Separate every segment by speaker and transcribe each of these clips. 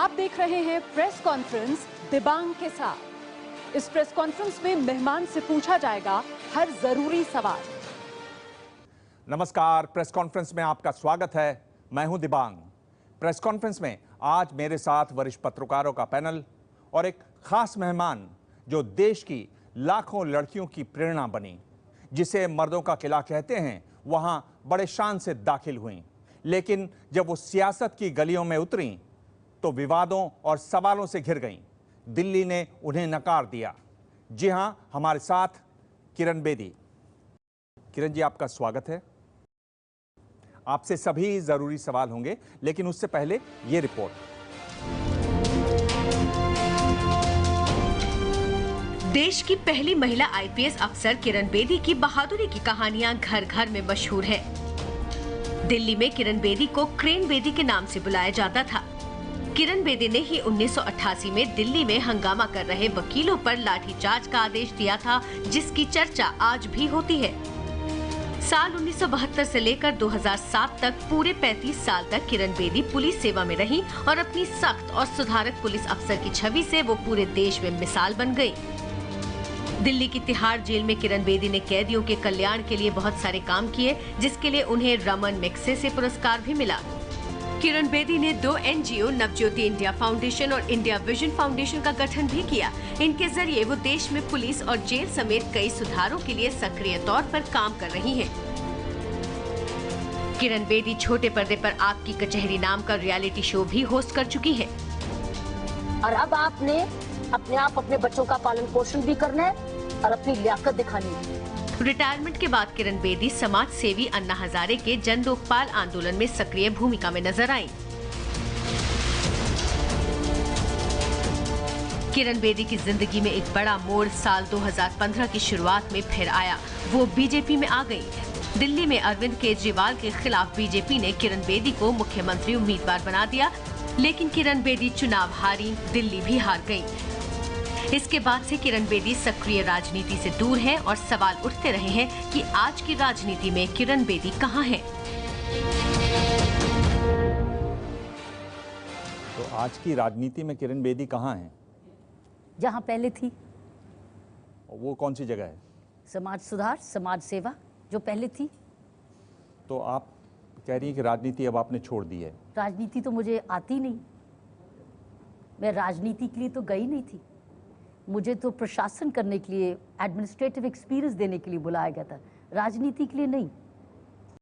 Speaker 1: आप देख रहे हैं प्रेस कॉन्फ्रेंस दिबांग के साथ। इस प्रेस कॉन्फ्रेंस में मेहमान से पूछा जाएगा हर जरूरी सवाल।
Speaker 2: नमस्कार, प्रेस कॉन्फ्रेंस में आपका स्वागत है। मैं हूं दिबांग। प्रेस कॉन्फ्रेंस में आज मेरे साथ वरिष्ठ पत्रकारों का पैनल और एक खास मेहमान जो देश की लाखों लड़कियों की प्रेरणा बनी, जिसे मर्दों का किला कहते हैं, वहां बड़े शान से दाखिल हुई। लेकिन जब वो सियासत की गलियों में उतरी तो विवादों और सवालों से घिर गईं। दिल्ली ने उन्हें नकार दिया। जी हां, हमारे साथ किरण बेदी। किरण जी, आपका स्वागत है। आपसे सभी जरूरी सवाल होंगे, लेकिन उससे पहले ये रिपोर्ट।
Speaker 3: देश की पहली महिला आईपीएस अफसर किरण बेदी की बहादुरी की कहानियां घर घर में मशहूर है। दिल्ली में किरण बेदी को क्रेन बेदी के नाम से बुलाया जाता था। किरण बेदी ने ही 1988 में दिल्ली में हंगामा कर रहे वकीलों पर लाठीचार्ज का आदेश दिया था, जिसकी चर्चा आज भी होती है। साल 1972 से लेकर 2007 तक पूरे 35 साल तक किरण बेदी पुलिस सेवा में रही और अपनी सख्त और सुधारक पुलिस अफसर की छवि से वो पूरे देश में मिसाल बन गई। दिल्ली की तिहाड़ जेल में किरण बेदी ने कैदियों के कल्याण के लिए बहुत सारे काम किए, जिसके लिए उन्हें रमन मैग्सेसे पुरस्कार भी मिला। किरण बेदी ने 2 एनजीओ नवज्योति इंडिया फाउंडेशन और इंडिया विजन फाउंडेशन का गठन भी किया। इनके जरिए वो देश में पुलिस और जेल समेत कई सुधारों के लिए सक्रिय तौर पर काम कर रही हैं। किरण बेदी छोटे पर्दे पर आपकी कचहरी नाम का रियलिटी शो भी होस्ट कर चुकी है।
Speaker 4: और अब आपने अपने बच्चों का पालन पोषण भी करना है और अपनी लियाकत दिखानी है।
Speaker 3: रिटायरमेंट के बाद किरण बेदी समाज सेवी अन्ना हजारे के जन लोकपाल आंदोलन में सक्रिय भूमिका में नजर आईं। किरण बेदी की जिंदगी में एक बड़ा मोड़ साल 2015 की शुरुआत में फिर आया। वो बीजेपी में आ गई। दिल्ली में अरविंद केजरीवाल के खिलाफ बीजेपी ने किरण बेदी को मुख्यमंत्री उम्मीदवार बना दिया, लेकिन किरण बेदी चुनाव हारी, दिल्ली भी हार गई। इसके बाद से किरण बेदी सक्रिय राजनीति से दूर हैं और सवाल उठते रहे हैं कि आज की राजनीति में किरण बेदी कहां हैं?
Speaker 2: तो आज की राजनीति में किरण बेदी कहां हैं?
Speaker 4: जहां पहले थी।
Speaker 2: वो कौन सी जगह है?
Speaker 4: समाज सुधार, समाज सेवा जो पहले थी।
Speaker 2: तो आप कह रही हैं कि राजनीति अब आपने छोड़ दी है।
Speaker 4: राजनीति तो मुझे आती नहीं। मैं राजनीति के लिए तो गई नहीं थी। मुझे तो प्रशासन करने के लिए, एडमिनिस्ट्रेटिव एक्सपीरियंस देने के लिए बुलाया गया था, राजनीति के लिए नहीं।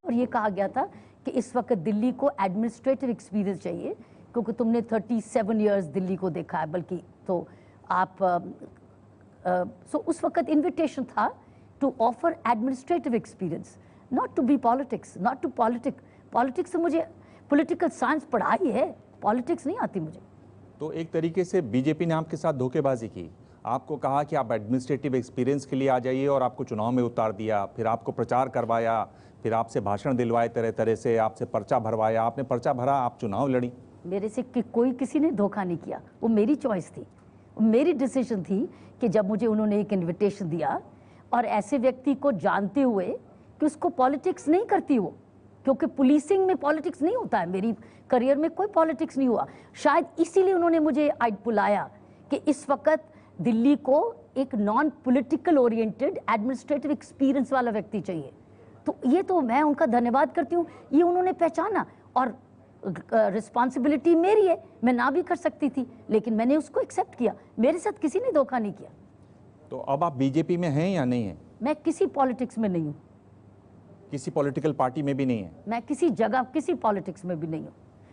Speaker 4: और ये कहा गया था कि इस वक्त दिल्ली को एडमिनिस्ट्रेटिव एक्सपीरियंस चाहिए, क्योंकि तुमने 37 इयर्स दिल्ली को देखा है। बल्कि तो आप सो उस वक्त इन्विटेशन था to offer administrative experience, not to be politics, not to politics से मुझे पॉलिटिकल साइंस पढ़ाई है, पॉलिटिक्स नहीं आती मुझे।
Speaker 2: तो एक तरीके से बीजेपी ने आपके साथ धोखेबाजी की। आपको कहा कि आप एडमिनिस्ट्रेटिव एक्सपीरियंस के लिए आ जाइए और आपको चुनाव में उतार दिया। फिर आपको प्रचार करवाया, फिर आपसे भाषण दिलवाए तरह तरह से, आपसे पर्चा भरवाया। आपने पर्चा भरा, आप चुनाव लड़ी।
Speaker 4: मेरे से कोई किसी ने धोखा नहीं किया। वो मेरी चॉइस थी, मेरी डिसीजन थी कि जब मुझे उन्होंने एक इन्विटेशन दिया, और ऐसे व्यक्ति को जानते हुए कि उसको पॉलिटिक्स नहीं करती वो, क्योंकि पुलिसिंग में पॉलिटिक्स नहीं होता है। मेरी करियर में कोई पॉलिटिक्स नहीं हुआ। शायद इसीलिए उन्होंने मुझे बुलाया कि इस वक्त दिल्ली को एक non political oriented administrative experience वाला व्यक्ति चाहिए। तो ये तो मैं उनका धन्यवाद करती हूँ, ये उन्होंने पहचाना। और रिस्पॉन्सिबिलिटी मेरी है, मैं ना भी कर सकती थी, लेकिन मैंने उसको एक्सेप्ट किया। मेरे साथ किसी ने धोखा नहीं किया।
Speaker 2: तो अब आप बीजेपी में हैं या नहीं हैं?
Speaker 4: मैं किसी पॉलिटिक्स में नहीं हूँ।
Speaker 2: किसी पॉलिटिकल पार्टी में भी नहीं है?
Speaker 4: मैं किसी जगह किसी पॉलिटिक्स में भी नहीं हूँ।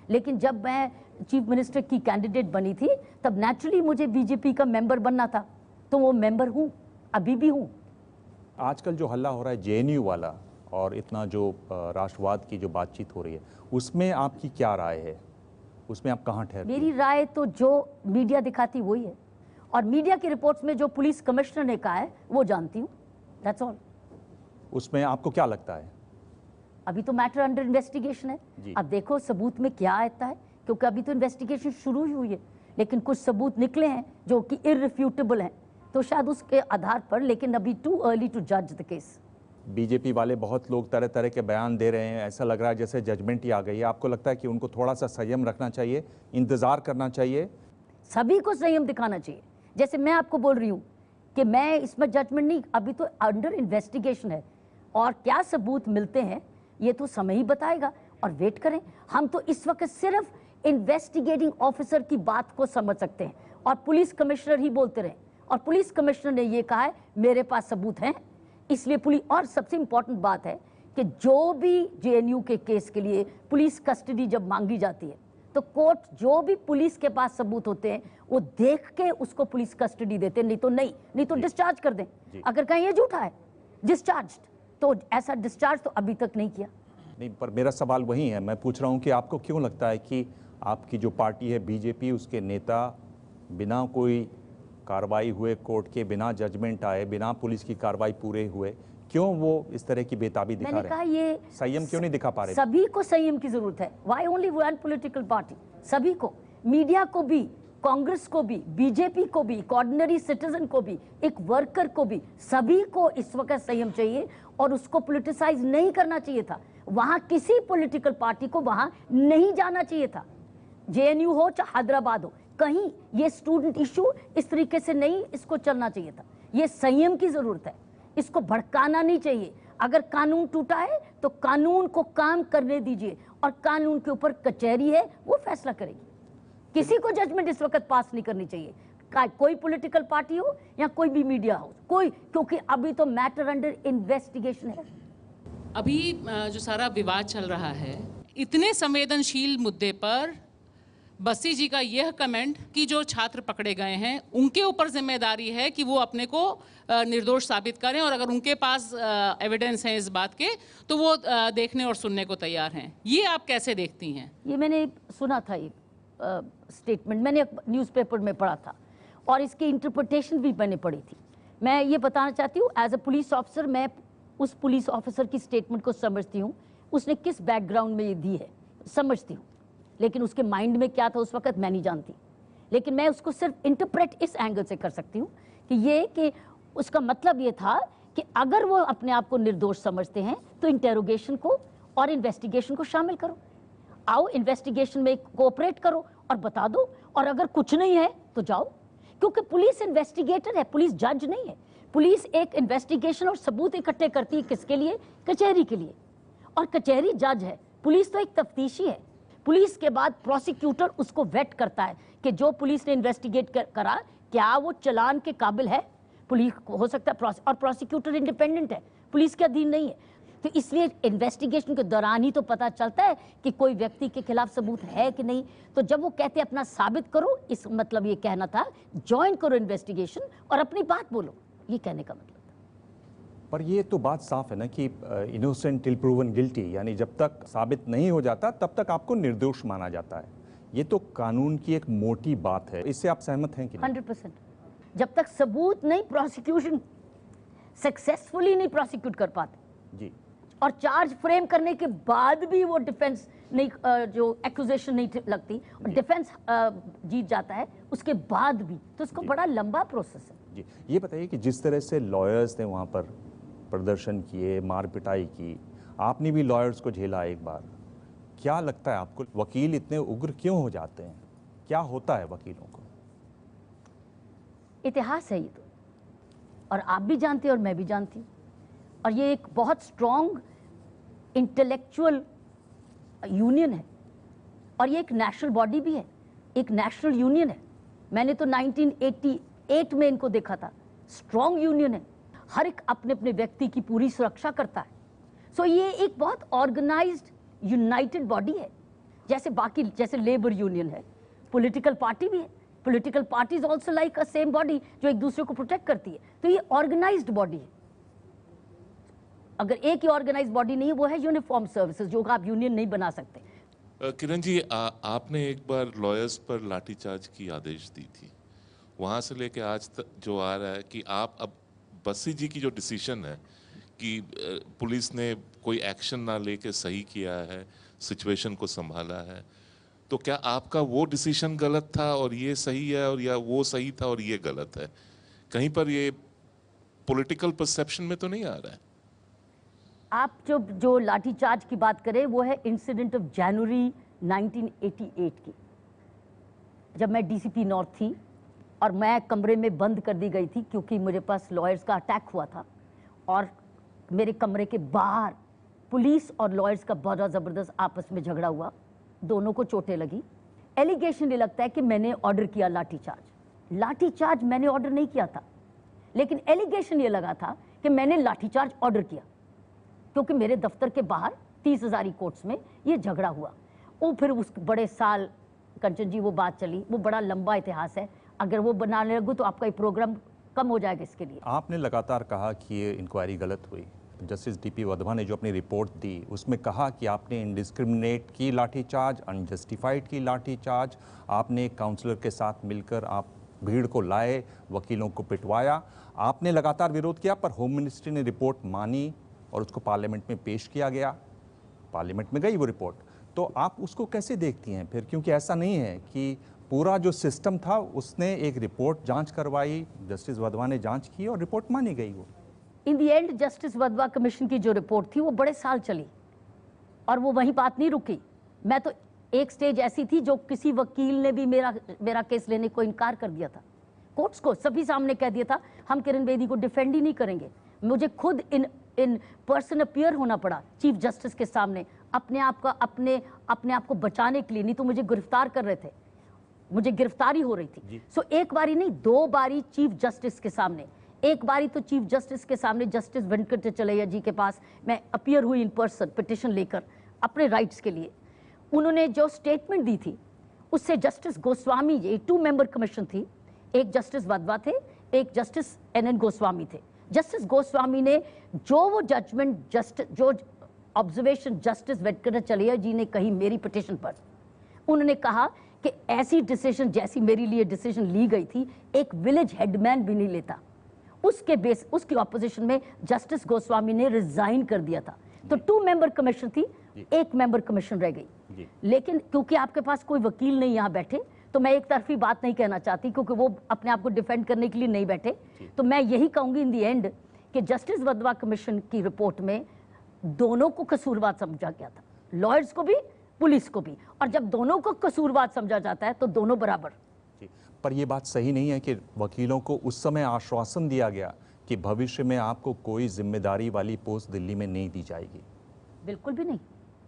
Speaker 4: लेकिन जब मैं चीफ मिनिस्टर की कैंडिडेट बनी थी, तब नेचुरली मुझे बीजेपी का मेंबर बनना था, तो वो मेंबर हूँ, अभी भी हूँ।
Speaker 2: आजकल जो हल्ला हो रहा है जेएनयू वाला, और इतना जो राष्ट्रवाद की जो बातचीत हो रही है, उसमें आपकी क्या राय है? उसमें आप कहाँ ठहरती हैं?
Speaker 4: मेरी राय तो जो मीडिया दिखाती वही है, और मीडिया की रिपोर्ट्स में जो पुलिस कमिश्नर ने कहा है वो जानती हूँ। That's all.
Speaker 2: उसमें आपको क्या लगता है?
Speaker 4: अभी तो मैटर अंडर इन्वेस्टिगेशन है। अब देखो सबूत में क्या आता है, क्योंकि अभी तो इन्वेस्टिगेशन शुरू ही हुई है। लेकिन कुछ सबूत निकले हैं जो कि इररिफ्यूटेबल हैं, तो शायद उसके आधार पर, लेकिन अभी टू अर्ली टू जज द केस।
Speaker 2: बीजेपी वाले बहुत लोग तरह तरह के बयान दे रहे हैं, ऐसा लग रहा है जैसे जजमेंट ही आ गई है। आपको लगता है कि उनको थोड़ा सा संयम रखना चाहिए, इंतजार करना चाहिए?
Speaker 4: सभी को संयम दिखाना चाहिए। जैसे मैं आपको बोल रही हूँ कि मैं इसमें जजमेंट नहीं, अभी तो अंडर इन्वेस्टिगेशन है और क्या सबूत मिलते हैं ये तो समय ही बताएगा और वेट करें। हम तो इस वक्त सिर्फ इन्वेस्टिगेटिंग ऑफिसर की बात को समझ सकते हैं और पुलिस कमिश्नर ही बोलते रहे और पुलिस कमिश्नर ने ये कहा है मेरे पास सबूत हैं, इसलिए पुलिस। और सबसे इंपॉर्टेंट बात है कि जो भी जेएनयू के केस के लिए पुलिस कस्टडी जब मांगी जाती है तो कोर्ट जो भी पुलिस के पास सबूत होते हैं वो देख के उसको पुलिस कस्टडी देते हैं, नहीं तो डिस्चार्ज कर दें। अगर कहीं ये झूठा है डिस्चार्ज, तो ऐसा डिस्चार्ज तो अभी तक नहीं किया।
Speaker 2: नहीं, पर मेरा सवाल वही है, मैं पूछ रहा हूं कि आपको क्यों लगता है कि आपकी जो पार्टी है बीजेपी, उसके नेता बिना कोई कार्रवाई हुए, कोर्ट के बिना जजमेंट आए, बिना पुलिस की कार्रवाई पूरे हुए, क्यों वो इस तरह की बेताबी दिखा रहे हैं?
Speaker 4: मैंने कहा ये
Speaker 2: संयम क्यों नहीं दिखा पा रहे?
Speaker 4: सभी को संयम की जरूरत है। Why only one political party? सभी को, मीडिया को भी, कांग्रेस को भी, बीजेपी को भी, ऑर्डिनरी सिटीजन को भी, एक वर्कर को भी, सभी को इस वक्त संयम चाहिए और उसको पॉलिटिसाइज नहीं करना चाहिए था। वहां किसी पॉलिटिकल पार्टी को वहां नहीं जाना चाहिए था। जेएनयू हो चाहे हैदराबाद हो, कहीं ये स्टूडेंट इशू इस तरीके से नहीं इसको चलना चाहिए था। ये संयम की जरूरत है, इसको भड़काना नहीं चाहिए। अगर कानून टूटा है तो कानून को काम करने दीजिए और कानून के ऊपर कचहरी है, वो फैसला करेगी। किसी को जजमेंट इस वक्त पास नहीं करनी चाहिए, कोई पॉलिटिकल पार्टी हो या कोई भी मीडिया हो, कोई, क्योंकि अभी तो मैटर अंडर इन्वेस्टिगेशन है।
Speaker 5: अभी जो सारा विवाद चल रहा है, इतने संवेदनशील मुद्दे पर बस्सी जी का यह कमेंट कि जो छात्र पकड़े गए हैं उनके ऊपर जिम्मेदारी है कि वो अपने को निर्दोष साबित करें और अगर उनके पास एविडेंस हैं इस बात के तो वो देखने और सुनने को तैयार हैं। ये आप कैसे देखती हैं?
Speaker 4: ये मैंने सुना था, एक स्टेटमेंट मैंने न्यूज़पेपर में पढ़ा था और इसकी इंटरप्रिटेशन भी मैंने पढ़ी थी। मैं ये बताना चाहती हूँ एज अ पुलिस ऑफिसर, मैं उस पुलिस ऑफिसर की स्टेटमेंट को समझती हूँ, उसने किस बैकग्राउंड में ये दी है समझती हूँ, लेकिन उसके माइंड में क्या था उस वक्त मैं नहीं जानती। लेकिन मैं उसको सिर्फ इंटरप्रेट इस एंगल से कर सकती हूँ कि उसका मतलब ये था कि अगर वो अपने आप को निर्दोष समझते हैं तो इंटेरोगेशन को और इन्वेस्टिगेशन को शामिल करो, आओ इन्वेस्टिगेशन में कोऑपरेट करो और बता दो, और अगर कुछ नहीं है तो जाओ। क्योंकि पुलिस इन्वेस्टिगेटर है, पुलिस जज नहीं है। पुलिस एक इन्वेस्टिगेशन और सबूत इकट्ठे करती है, किसके लिए? कचहरी के लिए, और कचहरी जज है। पुलिस तो एक तफ्तीशी है। पुलिस के बाद प्रोसिक्यूटर उसको वेट करता है कि जो पुलिस ने इन्वेस्टिगेट करा क्या वो चलान के काबिल है। पुलिस हो सकता है, और प्रोसिक्यूटर इंडिपेंडेंट है, पुलिस के अधीन नहीं है। तो इसलिए इन्वेस्टिगेशन के दौरान ही तो पता चलता है कि कोई व्यक्ति के खिलाफ सबूत है कि नहीं। तो जब वो कहते हैं अपना साबित करो, इस मतलब ये कहना था ज्वाइन करो इन्वेस्टिगेशन और अपनी बात बोलो, ये कहने का मतलब।
Speaker 2: पर ये तो बात साफ है ना कि इनोसेंट टिल प्रूवन गिल्टी, यानी जब तक साबित नहीं हो जाता तब तक आपको निर्दोष माना जाता है। ये तो कानून की एक मोटी बात है, इससे आप सहमत हैं कि नहीं?
Speaker 4: 100%। जब तक सबूत नहीं, प्रोसिक्यूशन सक्सेसफुली नहीं प्रोसिक्यूट कर पाते
Speaker 2: जी,
Speaker 4: और चार्ज फ्रेम करने के बाद भी वो डिफेंस नहीं, जो एक्यूजेशन नहीं लगती और डिफेंस जीत जाता है उसके बाद भी, तो इसको बड़ा लंबा प्रोसेस है।
Speaker 2: जी, ये बताइए कि जिस तरह से लॉयर्स ने वहाँ पर प्रदर्शन किए, मार पिटाई की, आपने भी लॉयर्स को झेला एक बार, क्या लगता है आपको वकील इतने उग्र क्यों हो जाते हैं? क्या होता है वकीलों को?
Speaker 4: इतिहास है ये तो, और आप भी जानते हैं और मैं भी जानती हूँ, और ये एक बहुत स्ट्रॉन्ग इंटेलेक्चुअल यूनियन है और ये एक नेशनल बॉडी भी है, एक नेशनल यूनियन है। मैंने तो 1988 में इनको देखा था। स्ट्रॉन्ग यूनियन है, हर एक अपने अपने व्यक्ति की पूरी सुरक्षा करता है। सो ये एक बहुत ऑर्गेनाइज्ड यूनाइटेड बॉडी है, जैसे बाकी, जैसे लेबर यूनियन है, पॉलिटिकल पार्टी भी है। Political party is also like a same body जो एक दूसरे को प्रोटेक्ट करती है। तो ये ऑर्गेनाइज्ड बॉडी है। अगर एक ही ऑर्गेनाइज बॉडी नहीं है, वो है यूनिफॉर्म सर्विसेज, जो आप यूनियन नहीं बना सकते।
Speaker 6: किरण जी, आपने एक बार लॉयर्स पर लाठीचार्ज की आदेश दी थी, वहाँ से लेके आज तक जो आ रहा है कि आप अब बस्सी जी की जो डिसीजन है कि पुलिस ने कोई एक्शन ना लेके सही किया है, सिचुएशन को संभाला है, तो क्या आपका वो डिसीजन गलत था और ये सही है, और या वो सही था और ये गलत है? कहीं पर ये पॉलिटिकल परसेप्शन में तो नहीं आ रहा है?
Speaker 4: आप जो लाठीचार्ज की बात करें वो है इंसिडेंट ऑफ जनवरी 1988 की, जब मैं डीसीपी नॉर्थ थी और मैं कमरे में बंद कर दी गई थी क्योंकि मेरे पास लॉयर्स का अटैक हुआ था और मेरे कमरे के बाहर पुलिस और लॉयर्स का बड़ा ज़बरदस्त आपस में झगड़ा हुआ, दोनों को चोटें लगी। एलिगेशन ये लगता है कि मैंने ऑर्डर किया लाठीचार्ज। लाठीचार्ज मैंने ऑर्डर नहीं किया था, लेकिन एलिगेशन ये लगा था कि मैंने लाठीचार्ज ऑर्डर किया क्योंकि मेरे दफ्तर के बाहर 30 हज़ारी कोर्ट्स में ये झगड़ा हुआ। वो फिर उस बड़े साल कंचन जी वो बात चली, वो बड़ा लंबा इतिहास है, अगर वो बनाने लगूँ तो आपका ये प्रोग्राम कम हो जाएगा इसके लिए।
Speaker 2: आपने लगातार कहा कि ये इंक्वायरी गलत हुई। जस्टिस डीपी वधवा ने जो अपनी रिपोर्ट दी उसमें कहा कि आपने इंडिस्क्रिमिनेट की लाठीचार्ज, अनजस्टिफाइड की लाठीचार्ज, आपने काउंसलर के साथ मिलकर आप भीड़ को लाए, वकीलों को पिटवाया। आपने लगातार विरोध किया पर होम मिनिस्ट्री ने रिपोर्ट मानी और उसको पार्लियामेंट में पेश किया गया, पार्लियामेंट में गई वो रिपोर्ट। तो आप उसको कैसे देखती हैं फिर? क्योंकि ऐसा नहीं है कि पूरा जो सिस्टम था उसने एक रिपोर्ट जांच करवाई, जस्टिस वधवा ने जांच की और रिपोर्ट मानी गई। वो
Speaker 4: इन दी एंड जस्टिस वधवा कमीशन की जो रिपोर्ट थी वो बड़े साल चली और वो वहीं बात नहीं रुकी। मैं तो एक स्टेज ऐसी थी जो किसी वकील ने भी मेरा केस लेने को इनकार कर दिया था। कोर्ट्स को सभी सामने कह दिया था हम किरण बेदी को डिफेंड ही नहीं करेंगे। मुझे खुद इन पर्सन अपीयर होना पड़ा चीफ जस्टिस के सामने अपने आप को बचाने के लिए, नहीं तो मुझे गिरफ्तार कर रहे थे, मुझे गिरफ्तारी हो रही थी। सो एक बारी नहीं, 2 बारी चीफ जस्टिस के सामने। एक बारी तो चीफ जस्टिस के सामने जस्टिस वेंकटचलैया जी के पास मैं अपीयर हुई इन पर्सन पिटिशन लेकर अपने राइट्स के लिए। उन्होंने जो स्टेटमेंट दी थी उससे जस्टिस गोस्वामी, ये 2 मेंबर कमीशन थी, एक जस्टिस वधवा थे, एक जस्टिस NN गोस्वामी थे। जस्टिस गोस्वामी ने वो जजमेंट जो ऑब्जर्वेशन जस्टिस वेंकटचलैया जी ने कही मेरी पिटिशन पर, उन्होंने कहा कि ऐसी डिसीजन जैसी मेरे लिए डिसीजन ली गई थी एक विलेज हेडमैन भी नहीं लेता। उसकी ऑपोजिशन में जस्टिस गोस्वामी ने रिजाइन कर दिया था। तो 2 मेंबर कमीशन थी, 1 मेंबर कमीशन रह गई। लेकिन क्योंकि आपके पास कोई वकील नहीं यहाँ बैठे तो मैं एक तरफी बात नहीं कहना चाहती क्योंकि वो अपने आप को डिफेंड करने के लिए नहीं बैठे। तो मैं यही कहूंगी इन दी एंड कि जस्टिस वधवा कमीशन की रिपोर्ट में दोनों को कसूरवार समझा गया था, लॉयर्स को भी पुलिस को भी, और जब दोनों को कसूरवार समझा जाता है तो दोनों बराबर।
Speaker 2: पर यह बात सही नहीं है कि वकीलों को उस समय आश्वासन दिया गया कि भविष्य में आपको कोई जिम्मेदारी वाली पोस्ट दिल्ली में नहीं दी जाएगी।
Speaker 4: बिल्कुल भी नहीं।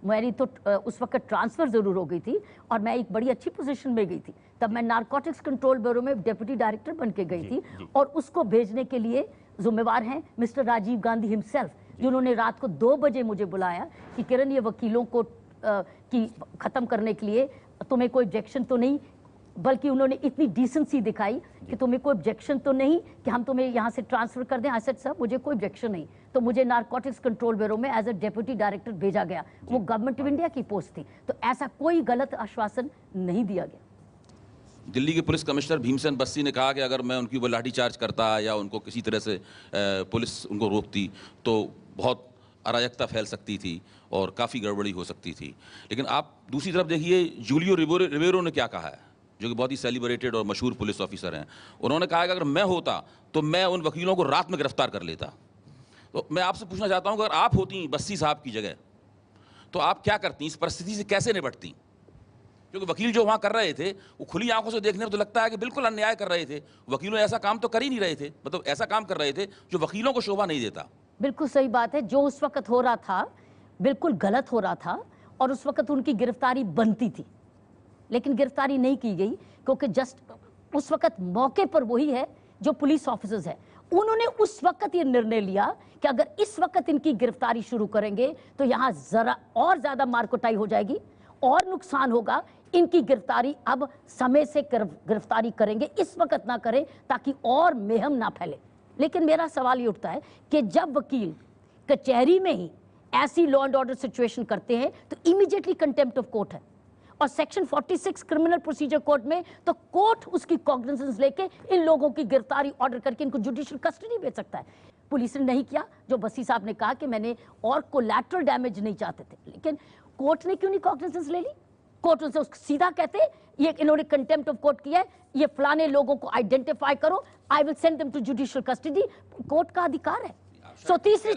Speaker 4: मेरी तो उस वक्त ट्रांसफर जरूर हो गई थी और मैं एक बड़ी अच्छी पोजीशन में गई थी। तब मैं नारकोटिक्स कंट्रोल ब्यूरो में डिप्टी डायरेक्टर बन के गई थी और उसको भेजने के लिए जिम्मेवार हैं मिस्टर राजीव गांधी हिमसेल्फ, जिन्होंने रात को 2 बजे मुझे बुलाया कि किरण ये वकीलों को की खत्म करने के लिए तुम्हें कोई ऑब्जेक्शन तो नहीं, बल्कि उन्होंने इतनी डिसेंसी दिखाई कि तुम्हें कोई ऑब्जेक्शन तो नहीं कि हम तुम्हें यहाँ से ट्रांसफर कर दें। आई सेड सर मुझे कोई ऑब्जेक्शन नहीं। तो मुझे नारकोटिक्स कंट्रोल ब्यूरो में एज अ डेप्यूटी डायरेक्टर भेजा गया, वो गवर्नमेंट ऑफ इंडिया की पोस्ट थी। तो ऐसा कोई गलत आश्वासन नहीं दिया गया।
Speaker 7: दिल्ली के पुलिस कमिश्नर भीमसेन बस्सी ने कहा कि अगर मैं उनकी वो लाठीचार्ज करता या उनको किसी तरह से पुलिस उनको रोकती तो बहुत अराजकता फैल सकती थी और काफ़ी गड़बड़ी हो सकती थी। लेकिन आप दूसरी तरफ देखिए जूलियो रिवेरो ने क्या कहा है, जो कि बहुत ही सेलिब्रेटेड और मशहूर पुलिस ऑफिसर हैं। उन्होंने कहा कि अगर मैं होता तो मैं उन वकीलों को रात में गिरफ्तार कर लेता। तो मैं आपसे पूछना चाहता हूं कि अगर आप होती बस्सी साहब की जगह तो आप क्या करती, इस परिस्थिति से कैसे निपटती? क्योंकि वकील जो वहाँ कर रहे थे वो खुली आंखों से देखने में तो लगता है कि बिल्कुल अन्याय कर रहे थे। वकीलों ऐसा काम तो कर ही नहीं रहे थे, मतलब ऐसा काम कर रहे थे जो वकीलों को शोभा नहीं देता।
Speaker 4: बिल्कुल सही बात है। जो उस वक्त हो रहा था बिल्कुल गलत हो रहा था और उस वक्त उनकी गिरफ्तारी बनती थी, लेकिन गिरफ्तारी नहीं की गई क्योंकि जस्ट उस वक्त मौके पर वही है जो पुलिस ऑफिसर्स है, उन्होंने उस वक्त ये निर्णय लिया कि अगर इस वक्त इनकी गिरफ्तारी शुरू करेंगे तो यहाँ जरा और ज्यादा मारकुटाई हो जाएगी और नुकसान होगा। इनकी गिरफ्तारी अब समय से गिरफ्तारी करेंगे, इस वक्त ना करें ताकि और मेहम ना फैले। लेकिन मेरा सवाल ये उठता है कि जब वकील कचहरी में ही ऐसी लॉ एंड ऑर्डर सिचुएशन करते हैं तो इमीडिएटली कंटेम्प्ट ऑफ कोर्ट है, और सेक्शन 46 क्रिमिनल प्रोसीजर कोड में तो कोर्ट उसकी कॉग्निजेंस लेके इन लोगों की गिरफ्तारी ऑर्डर करके इनको जुडिशियल कस्टडी भेज सकता है। पुलिस ने नहीं किया, जो बस्सी साहब ने कहा कि मैंने और कोलैटरल डैमेज नहीं चाहते थे, लेकिन कोर्ट ने क्यों नहीं कॉग्निजेंस ले ली? कोर्ट उनसे सीधा कहते ये इन्होंने कंटेम्प्ट ऑफ कोर्ट किया है, ये फलाने लोगों को आइडेंटिफाई करो, I will send them to judicial custody. Court का अधिकार है। सो तीसरी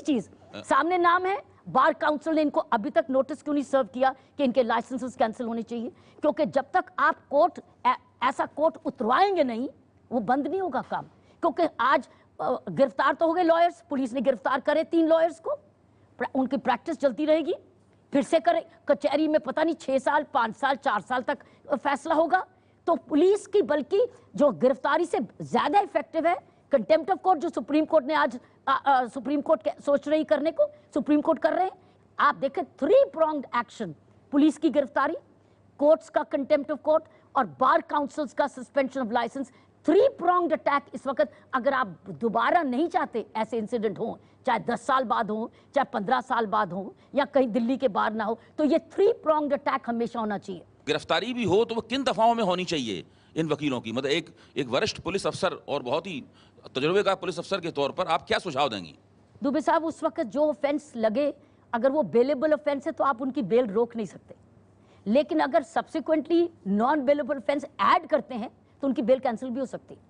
Speaker 4: चीज सामने नाम है, बार काउंसिल ने इनको अभी तक नोटिस क्यों नहीं सर्व किया कि इनके लाइसेंसेस कैंसिल होने चाहिए? क्योंकि जब तक आप कोर्ट ऐसा कोर्ट उतरवाएंगे नहीं, वो बंद नहीं होगा काम। क्योंकि आज गिरफ्तार तो हो गए लॉयर्स, पुलिस ने गिरफ्तार करे 3 लॉयर्स को, उनकी प्रैक्टिस चलती रहेगी, फिर से करे कचहरी में पता नहीं 6 साल 5 साल 4 साल तक फैसला होगा। तो पुलिस की बल्कि जो गिरफ्तारी से ज्यादा इफेक्टिव है कंटेम्प्ट ऑफ कोर्ट, जो सुप्रीम कोर्ट ने आज सुप्रीम कोर्ट सोच रही करने को, सुप्रीम कोर्ट कर रहे हैं। आप देखें 3 pronged एक्शन, पुलिस की गिरफ्तारी, कोर्ट्स का कंटेम्प्ट ऑफ कोर्ट और बार काउंसिल्स का suspension of license. 3 pronged attack इस वक्त। अगर आप दोबारा नहीं चाहते ऐसे इंसिडेंट हो, चाहे 10 साल बाद हो, चाहे 15 साल बाद हो, या कहीं दिल्ली के बाहर ना हो, तो ये 3 pronged अटैक हमेशा होना चाहिए।
Speaker 7: गिरफ्तारी भी हो तो वो किन दफाओं में होनी चाहिए इन वकीलों की? मतलब एक वरिष्ठ पुलिस अफसर और बहुत ही तजुर्बे का पुलिस अफसर के तौर पर आप क्या सुझाव देंगी?
Speaker 4: दुबे साहब, उस वक्त जो ऑफेंस लगे, अगर वो बेलेबल ऑफेंस है तो आप उनकी बेल रोक नहीं सकते, लेकिन अगर subsequently non bailable offence add करते हैं तो उनकी बेल कैंसिल भी हो सकती है।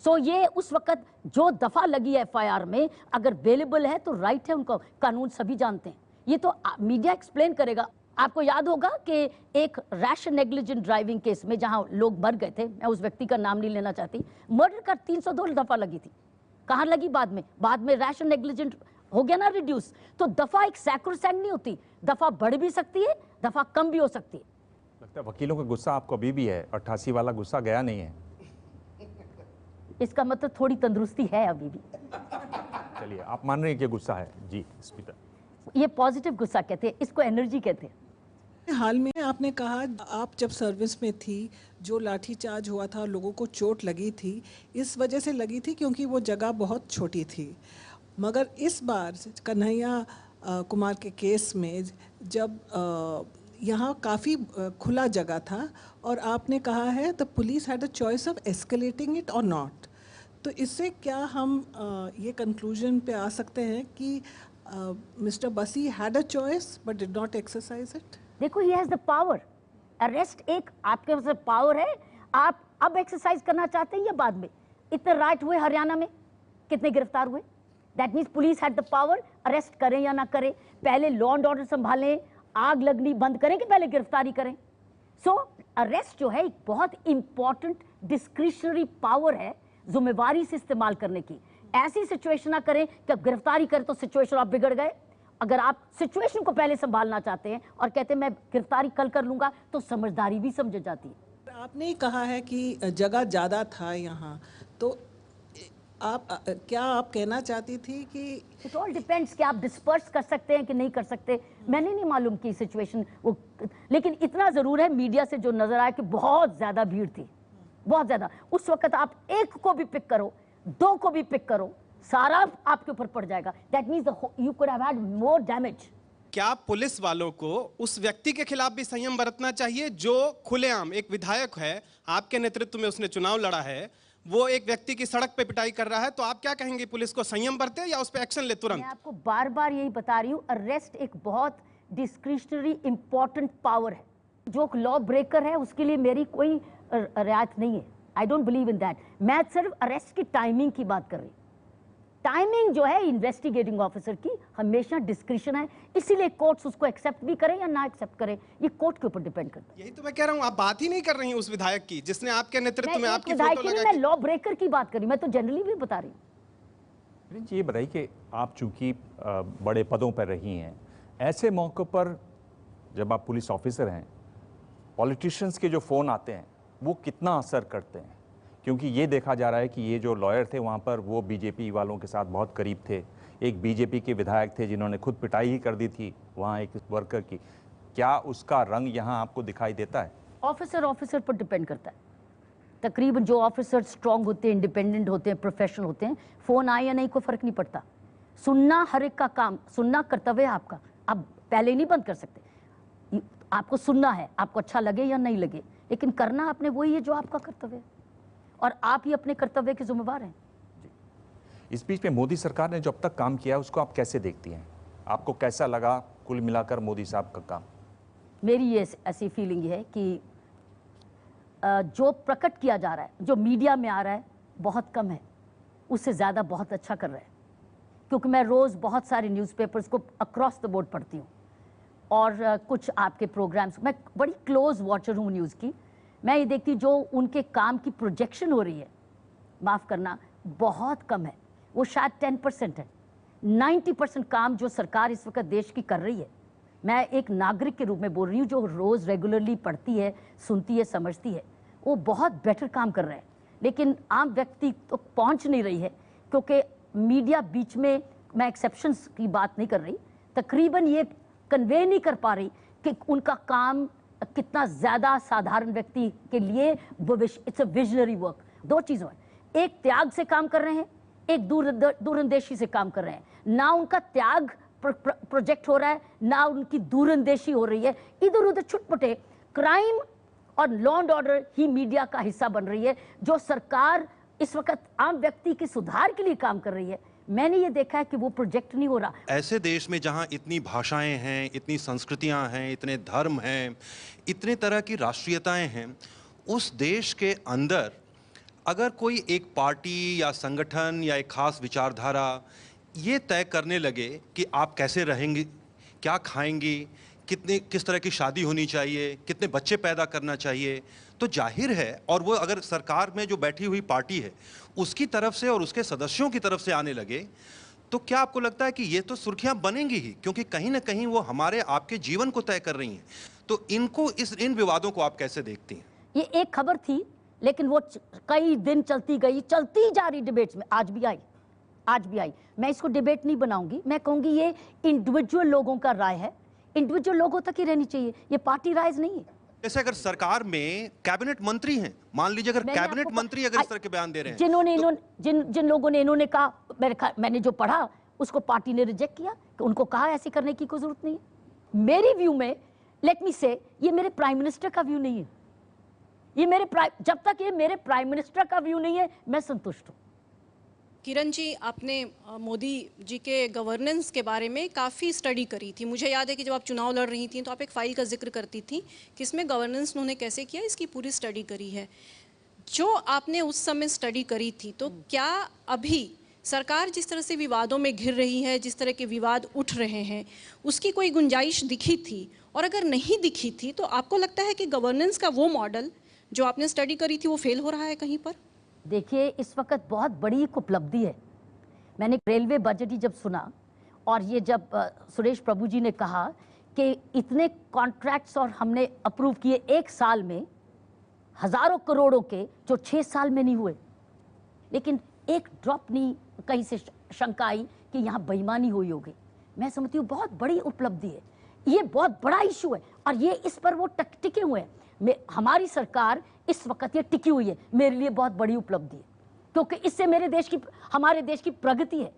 Speaker 4: सो ये उस वक्त जो दफा लगी है एफआईआर में, अगर बेलेबल है तो राइट है उनको, कानून सभी जानते हैं। ये तो मीडिया एक्सप्लेन करेगा। आपको याद होगा कि एक रैश नेग्लिजेंट ड्राइविंग केस में जहां लोग मर गए थे, मैं उस व्यक्ति का नाम नहीं लेना चाहती, मर्डर का 302 दफा लगी थी। कहां लगी? बाद में रैश नेग्लिजेंट हो गया ना रिड्यूस। तो दफा एक सैक्रोसैंक्ट नहीं होती, दफा बढ़ भी सकती है, दफा कम भी हो सकती है।
Speaker 2: लगता है वकीलों का गुस्सा आपको अभी भी है, 88 वाला गुस्सा गया नहीं है।
Speaker 4: इसका मतलब थोड़ी तंदुरुस्ती है अभी भी।
Speaker 2: चलिए, आप मान रहे हैं कि गुस्सा है? जी स्पीकर,
Speaker 4: ये पॉजिटिव गुस्सा कहते हैं, इसको एनर्जी कहते हैं।
Speaker 8: हाल में आपने कहा आप जब सर्विस में थी, जो लाठीचार्ज हुआ था, लोगों को चोट लगी थी, इस वजह से लगी थी क्योंकि वो जगह बहुत छोटी थी। मगर इस बार कन्हैया कुमार के केस में जब यहाँ काफ़ी खुला जगह था और आपने कहा है the police had a choice of escalating it और नॉट, तो इससे क्या हम ये कंक्लूजन पे आ सकते हैं कि mister Bassi had a choice but did not exercise it?
Speaker 4: देखो, he has the power. Arrest एक आपके पास पावर है, आप अब एक्सरसाइज करना चाहते हैं या बाद में? इतने राइट हुए हरियाणा में, कितने गिरफ्तार हुए? That means police had the power, arrest करें या ना करें, पहले लॉ एंड ऑर्डर संभालें, आग लगनी बंद करें कि पहले गिरफ्तारी करें। सो अरेस्ट जो है एक बहुत इंपॉर्टेंट डिस्क्रिशनरी पावर है, जिम्मेवारी से इस्तेमाल करने की। ऐसी सिचुएशन ना करें कि अब गिरफ्तारी करें तो सिचुएशन आप बिगड़ गए। अगर आप सिचुएशन को पहले संभालना चाहते हैं और कहते हैं मैं गिरफ्तारी कल कर लूंगा, तो समझदारी भी समझ जाती है।
Speaker 8: आपने ही कहा है कि जगह ज़्यादा था यहाँ, तो क्या आप कहना चाहती थी कि
Speaker 4: इट ऑल डिपेंड्स कि आप डिस्पर्स कर सकते हैं कि नहीं कर सकते। मैंने नहीं मालूम की सिचुएशन वो, लेकिन इतना ज़रूर है मीडिया से जो नज़र आया कि बहुत ज़्यादा भीड़ थी, बहुत ज़्यादा। उस वक्त आप एक को भी पिक करो, 2 को भी पिक करो, सारा आपके ऊपर पड़ जाएगा। That means you could have had more damage.
Speaker 9: क्या पुलिस वालों को उस व्यक्ति के खिलाफ भी संयम बरतना चाहिए जो खुलेआम एक विधायक है, आपके नेतृत्व में उसने चुनाव लड़ा है, वो एक व्यक्ति की सड़क पे पिटाई कर रहा है, तो आप क्या कहेंगे, पुलिस को संयम बरते या उस पर एक्शन ले तुरंत?
Speaker 4: मैं आपको बार बार यही बता रही हूँ, अरेस्ट एक बहुत डिस्क्रिशनरी इंपॉर्टेंट पावर है। जो लॉ ब्रेकर है उसके लिए मेरी कोई रियायत नहीं है। I don't believe in that. मैं सिर्फ अरेस्ट की टाइमिंग की बात कर रही हूँ। टाइमिंग जो है इन्वेस्टिगेटिंग ऑफिसर की हमेशा डिस्क्रिशन है, इसीलिए कोर्ट्स उसको एक्सेप्ट भी करें या ना एक्सेप्ट करें, ये कोर्ट के ऊपर डिपेंड करता है।
Speaker 9: यही तो मैं कह रहा हूँ, आप बात ही नहीं कर रही हैं उस विधायक की जिसने आपके नेतृत्व में आपकी
Speaker 4: विधायक
Speaker 9: फोटो
Speaker 4: की
Speaker 9: लगा
Speaker 4: मैं
Speaker 9: के।
Speaker 4: लॉ ब्रेकर की बात करी, मैं तो जनरली भी बता रही हूँ।
Speaker 2: ये बताइए कि आप चूंकि बड़े पदों पर रही हैं, ऐसे मौक़ों पर जब आप पुलिस ऑफिसर हैं, पॉलिटिशियंस के जो फ़ोन आते हैं वो कितना असर करते हैं? क्योंकि ये देखा जा रहा है कि ये जो लॉयर थे वहाँ पर वो बीजेपी वालों के साथ बहुत करीब थे। एक बीजेपी के विधायक थे जिन्होंने खुद पिटाई ही कर दी थी वहाँ एक वर्कर की। क्या उसका रंग यहाँ आपको दिखाई देता है?
Speaker 4: ऑफिसर पर डिपेंड करता है। तकरीबन जो ऑफिसर स्ट्रांग होते हैं, इंडिपेंडेंट होते हैं, प्रोफेशनल होते हैं, फ़ोन आए या नहीं कोई फ़र्क नहीं पड़ता। सुनना हर एक का काम, सुनना कर्तव्य है आपका, आप पहले नहीं बंद कर सकते। आपको सुनना है, आपको अच्छा लगे या नहीं लगे, लेकिन करना आपने वही है जो आपका कर्तव्य है, और आप ही अपने कर्तव्य के जिम्मेवार हैं।
Speaker 2: इस बीच में मोदी सरकार ने जो अब तक काम किया उसको आप कैसे देखती हैं? आपको कैसा लगा कुल मिलाकर मोदी साहब का काम?
Speaker 4: मेरी ये ऐसी फीलिंग है कि जो प्रकट किया जा रहा है, जो मीडिया में आ रहा है, बहुत कम है, उससे ज़्यादा बहुत अच्छा कर रहा है। क्योंकि मैं रोज़ बहुत सारे न्यूज़पेपर्स को अक्रॉस द बोर्ड पढ़ती हूँ और कुछ आपके प्रोग्राम्स, मैं बड़ी क्लोज वॉचर हूँ न्यूज़ की। मैं ये देखती जो उनके काम की प्रोजेक्शन हो रही है, माफ़ करना, बहुत कम है, वो शायद 10% है। 90% काम जो सरकार इस वक्त देश की कर रही है, मैं एक नागरिक के रूप में बोल रही हूँ जो रोज़ रेगुलरली पढ़ती है, सुनती है, समझती है, वो बहुत बेटर काम कर रहे हैं। लेकिन आम व्यक्ति तो पहुँच नहीं रही है क्योंकि मीडिया बीच में, मैं एक्सेप्शंस की बात नहीं कर रही, तकरीबन ये कन्वे नहीं कर पा रही कि उनका काम कितना ज़्यादा साधारण व्यक्ति के लिए भविष्य, इट्स अ विजनरी वर्क। दो चीज़ों है, एक त्याग से काम कर रहे हैं, एक दूरंदेशी से काम कर रहे हैं। ना उनका त्याग प्रोजेक्ट हो रहा है, ना उनकी दूरंदेशी हो रही है। इधर उधर छुटपुटे क्राइम और law and order he media का हिस्सा बन रही है। जो सरकार इस वक्त आम व्यक्ति के सुधार के लिए काम कर रही है, मैंने ये देखा है कि वो प्रोजेक्ट नहीं हो रहा।
Speaker 10: ऐसे देश में जहां इतनी भाषाएं हैं, इतनी संस्कृतियां हैं, इतने धर्म हैं, इतने तरह की राष्ट्रीयताएं हैं, उस देश के अंदर अगर कोई एक पार्टी या संगठन या एक खास विचारधारा ये तय करने लगे कि आप कैसे रहेंगे, क्या खाएंगी, किस तरह की शादी होनी चाहिए, कितने बच्चे पैदा करना चाहिए, तो जाहिर है, और वो अगर सरकार में जो बैठी हुई पार्टी है उसकी तरफ से और उसके सदस्यों की तरफ से आने लगे, तो क्या आपको लगता है कि ये तो सुर्खियां बनेंगी ही, क्योंकि कहीं ना कहीं वो हमारे आपके जीवन को तय कर रही हैं। तो इन विवादों को आप कैसे देखती हैं?
Speaker 4: ये एक खबर थी, लेकिन वो कई दिन चलती गई, चलती जा रही डिबेट्स में, आज भी आई। मैं इसको डिबेट नहीं बनाऊंगी, मैं कहूंगी ये इंडिविजुअल लोगों का राय है, इंडिविजुअल लोगों तक ही रहनी चाहिए, ये पार्टी राइज नहीं है।
Speaker 10: जैसे अगर सरकार में कैबिनेट मंत्री हैं, मान लीजिए अगर कैबिनेट मंत्री अगर इस तरह के बयान दे रहे हैं,
Speaker 4: जिन लोगों ने इन्होंने कहा, मैंने जो पढ़ा उसको पार्टी ने रिजेक्ट किया, कि उनको कहा ऐसे करने की कोई जरूरत नहीं है। मेरी व्यू में, लेट मी से, ये मेरे प्राइम मिनिस्टर का व्यू नहीं है। जब तक ये मेरे प्राइम मिनिस्टर का व्यू नहीं है, मैं संतुष्ट हूँ।
Speaker 11: किरण जी, आपने मोदी जी के गवर्नेंस के बारे में काफ़ी स्टडी करी थी। मुझे याद है कि जब आप चुनाव लड़ रही थी तो आप एक फ़ाइल का जिक्र करती थी कि इसमें गवर्नेंस उन्होंने कैसे किया, इसकी पूरी स्टडी करी है। जो आपने उस समय स्टडी करी थी, तो क्या अभी सरकार जिस तरह से विवादों में घिर रही है, जिस तरह के विवाद उठ रहे हैं, उसकी कोई गुंजाइश दिखी थी? और अगर नहीं दिखी थी तो आपको लगता है कि गवर्नेंस का वो मॉडल जो आपने स्टडी करी थी वो फेल हो रहा है कहीं पर?
Speaker 4: देखिए, इस वक्त बहुत बड़ी एक उपलब्धि है। मैंने रेलवे बजट ही जब सुना, और ये जब सुरेश प्रभु जी ने कहा कि इतने कॉन्ट्रैक्ट्स और हमने अप्रूव किए एक साल में, हज़ारों करोड़ों के, जो 6 साल में नहीं हुए, लेकिन एक ड्रॉप नहीं कहीं से शंका आई कि यहाँ बेईमानी हुई होगी। मैं समझती हूँ बहुत बड़ी उपलब्धि है, ये बहुत बड़ा इशू है, और ये इस पर वो टिके हुए हैं। हमारी सरकार इस वक्त ये टिकी हुई है, मेरे लिए बहुत बड़ी उपलब्धि है, क्योंकि इससे हमारे देश की प्रगति है,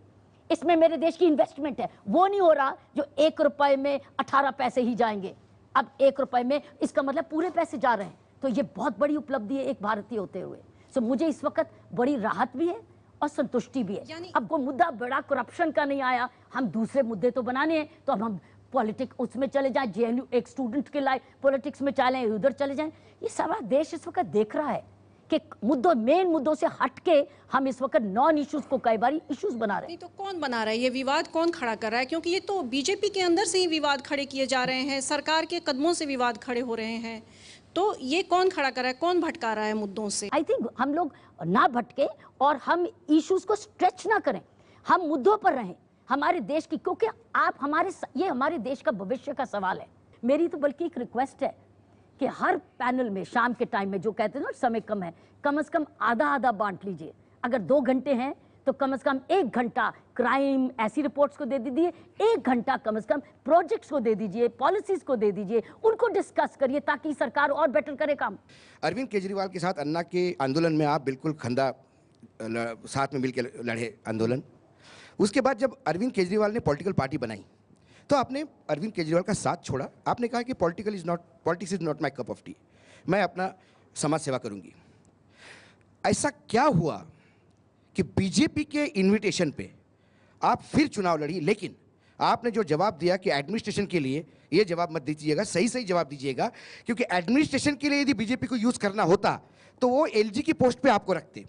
Speaker 4: इसमें मेरे देश की इन्वेस्टमेंट है। वो नहीं हो रहा जो 1 रुपए में 18 पैसे ही जाएंगे, अब 1 रुपए में इसका मतलब पूरे पैसे जा रहे हैं। तो ये बहुत बड़ी उपलब्धि है एक भारतीय होते हुए। सो मुझे इस वक्त बड़ी राहत भी है और संतुष्टि भी है। अब वो मुद्दा बड़ा करप्शन का नहीं आया, हम दूसरे मुद्दे तो बनाने हैं, तो अब हम पॉलिटिक्स उसमें चले जाएं, जेएनयू एक स्टूडेंट के लाइफ पॉलिटिक्स में चले, उधर चले जाएं। ये सारा देश इस वक्त देख रहा है कि मेन मुद्दों से हट के हम इस वक्त नॉन इश्यूज को कई बार इश्यूज बना रहे हैं।
Speaker 11: नहीं तो कौन बना रहा है ये विवाद, कौन खड़ा कर रहा है? क्योंकि ये तो बीजेपी के अंदर से ही विवाद खड़े किए जा रहे हैं, सरकार के कदमों से विवाद खड़े हो रहे हैं, तो ये कौन खड़ा कर रहा है, कौन भटका रहा है मुद्दों से?
Speaker 4: आई थिंक हम लोग ना भटके और हम इश्यूज को स्ट्रेच ना करें, हम मुद्दों पर रहें हमारे देश की, क्योंकि ये हमारे देश का भविष्य का सवाल है। मेरी तो बल्कि एक रिक्वेस्ट है कि हर पैनल में शाम के टाइम में, जो कहते हैं ना समय कम है, कम से कम आधा बांट लीजिए। अगर 2 घंटे हैं तो कम से कम 1 घंटा क्राइम ऐसी रिपोर्ट्स को दे दीजिए, 1 घंटा कम से कम प्रोजेक्ट्स को दे दीजिए, पॉलिसीज को दे दीजिए, उनको डिस्कस करिए ताकि सरकार और बेटर करे काम।
Speaker 12: अरविंद केजरीवाल के साथ अन्ना के आंदोलन में आप बिल्कुल साथ में मिलकर लड़े आंदोलन। उसके बाद जब अरविंद केजरीवाल ने पॉलिटिकल पार्टी बनाई तो आपने अरविंद केजरीवाल का साथ छोड़ा। आपने कहा कि politics is not my cup of T, मैं अपना समाज सेवा करूंगी। ऐसा क्या हुआ कि बीजेपी के इनविटेशन पे आप फिर चुनाव लड़ी, लेकिन आपने जो जवाब दिया कि एडमिनिस्ट्रेशन के लिए ये जवाब मत दीजिएगा, सही जवाब दीजिएगा, क्योंकि एडमिनिस्ट्रेशन के लिए यदि बीजेपी को यूज़ करना होता तो वो एलजी की पोस्ट पे आपको रखते,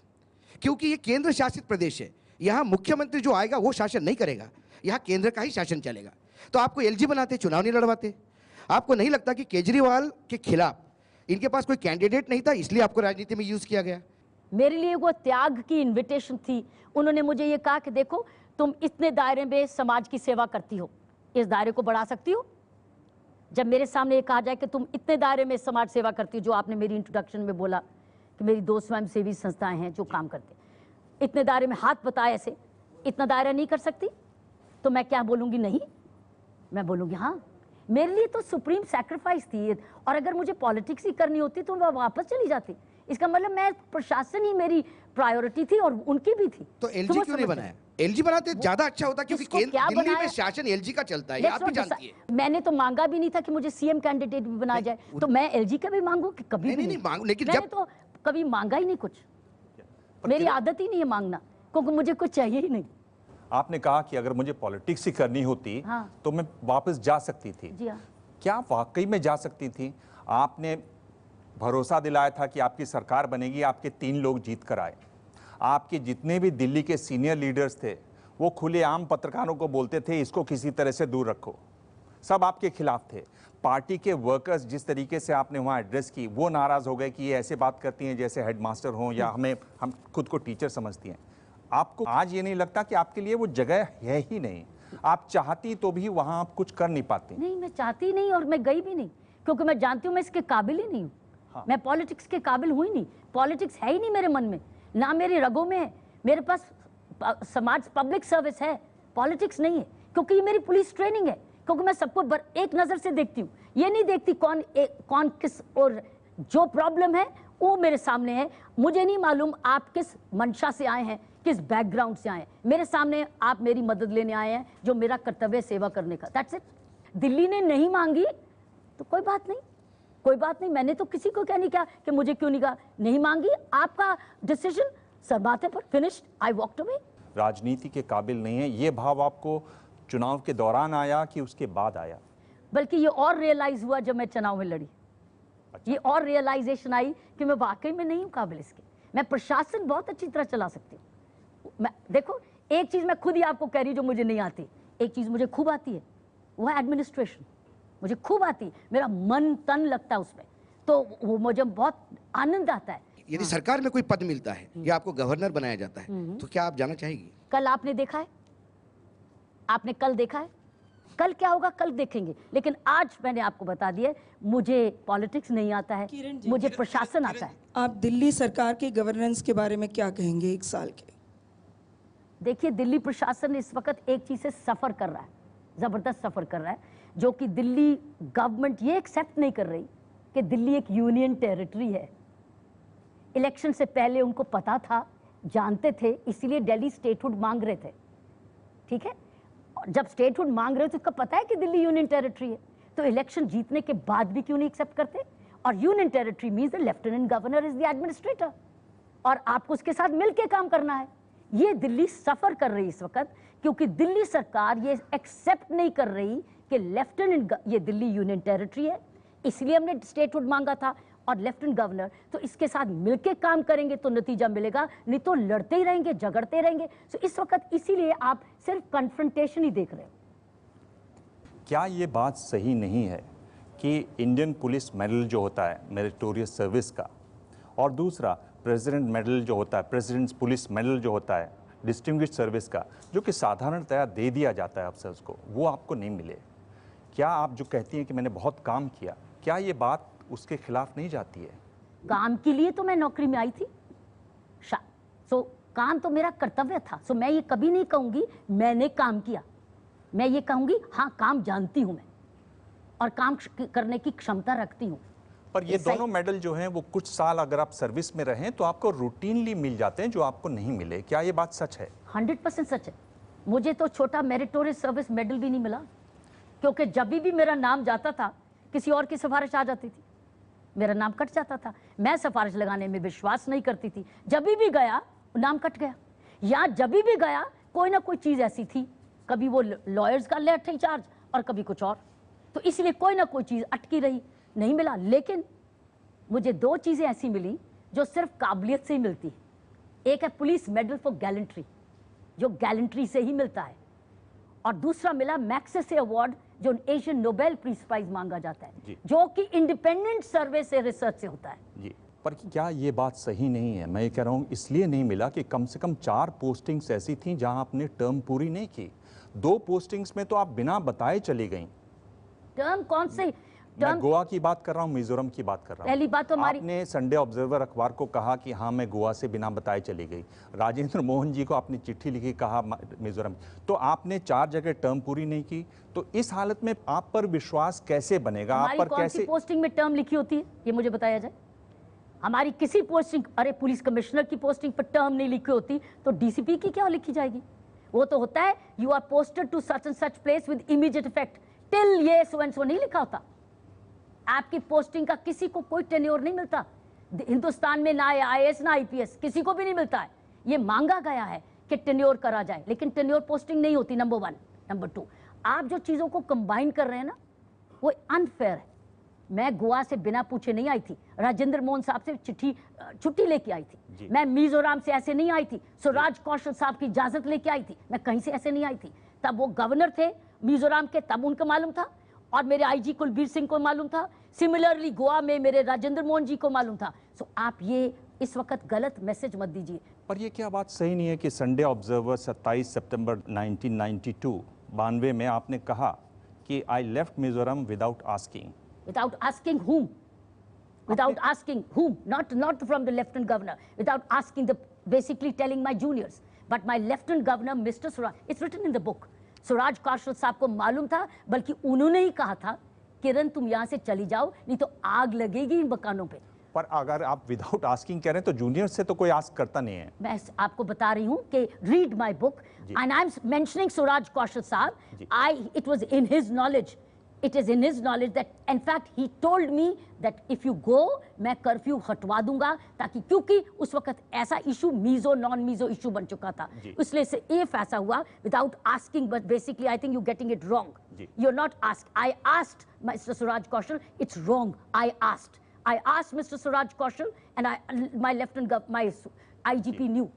Speaker 12: क्योंकि ये केंद्र शासित प्रदेश है। यहाँ मुख्यमंत्री जो आएगा वो शासन नहीं करेगा, यहाँ केंद्र का ही शासन चलेगा। तो आपको एलजी बनाते, चुनाव नहीं लड़वाते। आपको नहीं लगता कि केजरीवाल के खिलाफ इनके पास कोई कैंडिडेट नहीं था, इसलिए आपको राजनीति में यूज किया गया?
Speaker 4: मेरे लिए वो त्याग की इनविटेशन थी। उन्होंने मुझे ये कहा कि देखो तुम इतने दायरे में समाज की सेवा करती हो, इस दायरे को बढ़ा सकती हो। जब मेरे सामने ये कहा जाए कि तुम इतने दायरे में समाज सेवा करती हो, जो आपने मेरी इंट्रोडक्शन में बोला कि मेरी 2 स्वयंसेवी संस्थाएं हैं जो काम करते, इतने दायरे में हाथ बताए ऐसे, इतना दायरा नहीं कर सकती, तो मैं क्या बोलूँगी? नहीं, मैं बोलूँगी हाँ। मेरे लिए तो सुप्रीम सैक्रिफाइस थी, और अगर मुझे पॉलिटिक्स ही करनी होती तो मैं वापस चली जाती। इसका मतलब मैं प्रशासन ही मेरी प्रायोरिटी थी और उनकी भी थी।
Speaker 12: तो एलजी क्यों नहीं बनाया? एलजी बनाते ज्यादा अच्छा होता, क्योंकि दिल्ली में शासन एलजी का चलता है, ये आप भी जानती है।
Speaker 4: मैंने तो मांगा भी नहीं था कि मुझे सीएम कैंडिडेट भी बनाया जाए, तो मैं एलजी का भी मांगू कि कभी
Speaker 12: नहीं मांगू, लेकिन
Speaker 4: मैंने तो कभी मांगा ही नहीं कुछ। मेरी आदत ही नहीं है मांगना, क्योंकि मुझे कुछ चाहिए ही नहीं।
Speaker 2: आपने कहा कि अगर मुझे पॉलिटिक्स ही करनी होती तो मैं वापस जा सकती थी।
Speaker 4: जी हाँ।
Speaker 2: क्या वाकई में जा सकती थी? आपने भरोसा दिलाया था कि आपकी सरकार बनेगी, आपके 3 लोग जीत कर आए। आपके जितने भी दिल्ली के सीनियर लीडर्स थे वो खुलेआम पत्रकारों को बोलते थे इसको किसी तरह से दूर रखो, सब आपके खिलाफ थे। पार्टी के वर्कर्स जिस तरीके से आपने वहाँ एड्रेस की, वो नाराज़ हो गए कि ये ऐसे बात करती हैं जैसे हेडमास्टर हों या हम खुद को टीचर समझती हैं। आपको आज ये नहीं लगता कि आपके लिए वो जगह है ही नहीं? आप चाहती तो भी वहाँ आप कुछ कर नहीं पाती?
Speaker 4: नहीं, मैं चाहती नहीं और मैं गई भी नहीं, क्योंकि मैं जानती हूँ मैं इसके काबिल ही नहीं हूँ। मैं पॉलिटिक्स के काबिल हुई नहीं, पॉलिटिक्स है ही नहीं मेरे मन में, ना मेरी रगों में है। मेरे पास समाज पब्लिक सर्विस है, पॉलिटिक्स नहीं है, क्योंकि ये मेरी पुलिस ट्रेनिंग है। क्योंकि मैं सबको एक नज़र से देखती हूँ, ये नहीं देखती कौन किस, और जो प्रॉब्लम है वो मेरे सामने है। मुझे नहीं मालूम आप किस मंशा से आए हैं, किस बैकग्राउंड से आए हैं। मेरे सामने आप मेरी मदद लेने आए हैं, जो मेरा कर्तव्य सेवा करने का, दैट्स इट। दिल्ली ने नहीं मांगी तो कोई बात नहीं, कोई बात नहीं। मैंने तो किसी को क्या नहीं कहा कि मुझे क्यों नहीं कहा, नहीं मांगी, आपका डिसीजन, सरबाते पर, फिनिश्ड, आई वॉकड अवे।
Speaker 2: राजनीति के काबिल नहीं है, ये भाव आपको चुनाव के दौरान आया कि उसके बाद आया?
Speaker 4: बल्कि ये और रियलाइज हुआ जब मैं चुनाव में लड़ी। ये और रियलाइजेशन आई कि मैं वाकई में नहीं हूँ काबिल इसके। मैं प्रशासन बहुत अच्छी तरह चला सकती हूँ। मैं देखो, एक चीज़ मैं खुद ही आपको कह रही हूँ जो मुझे नहीं आती, एक चीज़ मुझे खूब आती है, वो है एडमिनिस्ट्रेशन। मुझे खूब आती है, मेरा मन तन लगता है उसमें, तो वो मुझे बहुत आनंद आता है।
Speaker 12: यदि सरकार में कोई पद मिलता है या आपको गवर्नर बनाया जाता है, तो क्या आप जाना चाहेगी?
Speaker 4: कल आपने देखा है, आपने कल देखा है, कल क्या होगा कल देखेंगे। लेकिन आज मैंने आपको बता दिया, मुझे पॉलिटिक्स नहीं आता है, मुझे प्रशासन आता है।
Speaker 13: आप दिल्ली सरकार के गवर्नेंस के बारे में क्या कहेंगे 1 साल के?
Speaker 4: देखिए, दिल्ली प्रशासन इस वक्त एक चीज़ से सफ़र कर रहा है, ज़बरदस्त सफ़र कर रहा है, जो कि दिल्ली गवर्नमेंट ये एक्सेप्ट नहीं कर रही कि दिल्ली एक यूनियन टेरिटरी है। इलेक्शन से पहले उनको पता था, जानते थे, इसीलिए दिल्ली स्टेटहुड मांग रहे थे, ठीक है। जब स्टेटहुड मांग रहे थे, उसका पता है कि दिल्ली यूनियन टेरिटरी है, तो इलेक्शन जीतने के बाद भी क्यों नहीं एक्सेप्ट करते? और union territory means the lieutenant governor is the administrator, और आपको उसके साथ मिलकर काम करना है। ये दिल्ली सफ़र कर रही है इस वक्त, क्योंकि दिल्ली सरकार ये एक्सेप्ट नहीं कर रही कि लेफ्टिनेंट, ये दिल्ली यूनियन टेरिटरी है, इसलिए हमने स्टेटहुड मांगा था, और लेफ्टिनेंट गवर्नर तो इसके साथ मिलके काम करेंगे तो नतीजा मिलेगा, नहीं तो लड़ते ही रहेंगे, झगड़ते रहेंगे। तो इस वक्त इसीलिए आप सिर्फ कन्फ्रंटेशन ही देख रहे हो।
Speaker 2: क्या ये बात सही नहीं है कि इंडियन पुलिस मेडल जो होता है मेरिटोरियस सर्विस का, और दूसरा प्रेसिडेंट मेडल जो होता है, प्रेसिडेंट्स पुलिस मेडल जो होता है डिस्टिंग्विश्ड सर्विस का, जो कि साधारणतया दे दिया जाता है अफसर्स को, वो आपको नहीं मिले? क्या आप जो कहती हैं कि मैंने बहुत काम किया, क्या ये बात उसके खिलाफ नहीं जाती है?
Speaker 4: काम के लिए तो मैं नौकरी में आई थी, सो काम तो मेरा कर्तव्य था। सो मैं ये कभी नहीं कहूँगी मैंने काम किया, मैं ये कहूँगी हाँ काम जानती हूँ मैं, और काम करने की क्षमता रखती हूँ।
Speaker 2: पर ये दोनों मेडल जो हैं वो कुछ साल अगर आप सर्विस में रहें तो आपको रूटीनली मिल जाते हैं, जो आपको नहीं मिले। क्या ये बात सच है?
Speaker 4: 100% सच है। मुझे तो छोटा मेरिटोरियस सर्विस मेडल भी नहीं मिला, क्योंकि जब भी मेरा नाम जाता था किसी और की सिफारिश आ जाती थी, मेरा नाम कट जाता था। मैं सिफारिश लगाने में विश्वास नहीं करती थी, जब भी गया नाम कट गया, या जब भी गया कोई ना कोई चीज़ ऐसी थी, कभी वो लॉयर्स का लेट थे चार्ज और कभी कुछ और, तो इसलिए कोई ना कोई चीज़ अटकी रही, नहीं मिला। लेकिन मुझे 2 चीज़ें ऐसी मिली जो सिर्फ काबिलियत से ही मिलती है। एक है पुलिस मेडल फॉर गैलेंट्री, जो गैलेंट्री से ही मिलता है, और दूसरा मिला मैक्सेसे अवार्ड जो एशियन नोबेल पीस प्राइज मांगा जाता है, जो कि इंडिपेंडेंट सर्वे से रिसर्च से होता है
Speaker 2: जी। पर क्या ये बात सही नहीं है? मैं ये कह रहा हूँ इसलिए नहीं मिला कि कम से कम 4 पोस्टिंग्स ऐसी थी जहां आपने टर्म पूरी नहीं की। 2 पोस्टिंग्स में तो आप बिना बताए चली गई।
Speaker 4: टर्म कौन से?
Speaker 2: मैं गोवा की बात कर रहा हूँ, मिजोरम की बात कर रहा हूँ।
Speaker 4: पहली बात तो हमारी,
Speaker 2: आपने संडे ऑब्जर्वर अखबार को कहा कि हाँ मैं गोवा से बिना बताए चली गई। राजेंद्र मोहन जी को आपने चिट्ठी लिखी, कहा मिजोरम। तो आपने 4 जगह टर्म पूरी नहीं की। तो इस हालत में आप पर विश्वास कैसे बनेगा? आप पर
Speaker 4: कौन सी पोस्टिंग में टर्म लिखी होती है ये मुझे बताया जाए। हमारी किसी पोस्टिंग, अरे पुलिस कमिश्नर की पोस्टिंग पर टर्म नहीं लिखी होती तो डीसीपी की क्या लिखी जाएगी? वो तो होता है you are posted to such and such place with immediate effect till ये सो एंड सो, नहीं लिखा होता। आपकी पोस्टिंग का किसी को कोई टेन्योर नहीं मिलता हिंदुस्तान में, ना आईएएस ना आईपीएस, किसी को भी नहीं मिलता है। ये मांगा गया है कि टेन्योर करा जाए, लेकिन टेन्योर पोस्टिंग नहीं होती, नंबर 1। नंबर 2, आप जो चीजों को कंबाइन कर रहे हैं ना वो अनफेयर है। मैं गोवा से बिना पूछे नहीं आई थी, राजेंद्र मोहन साहब से छुट्टी लेके आई थी। मैं मिजोरम से ऐसे नहीं आई थी, स्वराज कौशल साहब की इजाजत लेके आई थी। मैं कहीं से ऐसे नहीं आई थी। तब वो गवर्नर थे मिजोरम के, तब उनको मालूम था, और मेरे आईजी कुलबीर सिंह को मालूम था। सिमिलरली गोवा में मेरे राजेंद्र मोहन जी को मालूम था। सो आप ये इस वक्त गलत मैसेज मत दीजिए।
Speaker 2: पर ये क्या बात सही नहीं है कि संडे ऑब्जर्वर 27 सितंबर 1992 में आपने कहा कि I left Mizoram without asking?
Speaker 4: Without asking whom? Without asking whom? Not from the Lieutenant Governor. Without asking basically telling my juniors. But my Lieutenant Governor, Mr. Suraj, it's written in the book. Swaraj Kaushal साहब को मालूम था, बल्कि उन्होंने ही कहा था किरण तुम यहाँ से चली जाओ नहीं तो आग लगेगी इन मकानों पे।
Speaker 2: पर अगर आप विदाउट आस्किंग कह रहे हैं तो जूनियर से तो कोई आस्क करता नहीं है।
Speaker 4: मैं आपको बता रही हूँ कि read my book and I am mentioning Swaraj Kaushal साहब। It was in his knowledge, it is in his knowledge that in fact he told me that if you go मैं कर्फ्यू हटवा दूंगा, ताकि क्योंकि उस वक्त ऐसा issue Mizo non Mizo issue बन चुका था, इसलिए से ये फैसला हुआ without asking. But basically I think you getting it wrong. You are not asked, I asked mister Swaraj Kaushal, it's wrong. I asked mister Swaraj Kaushal and my lieutenant my IGP knew.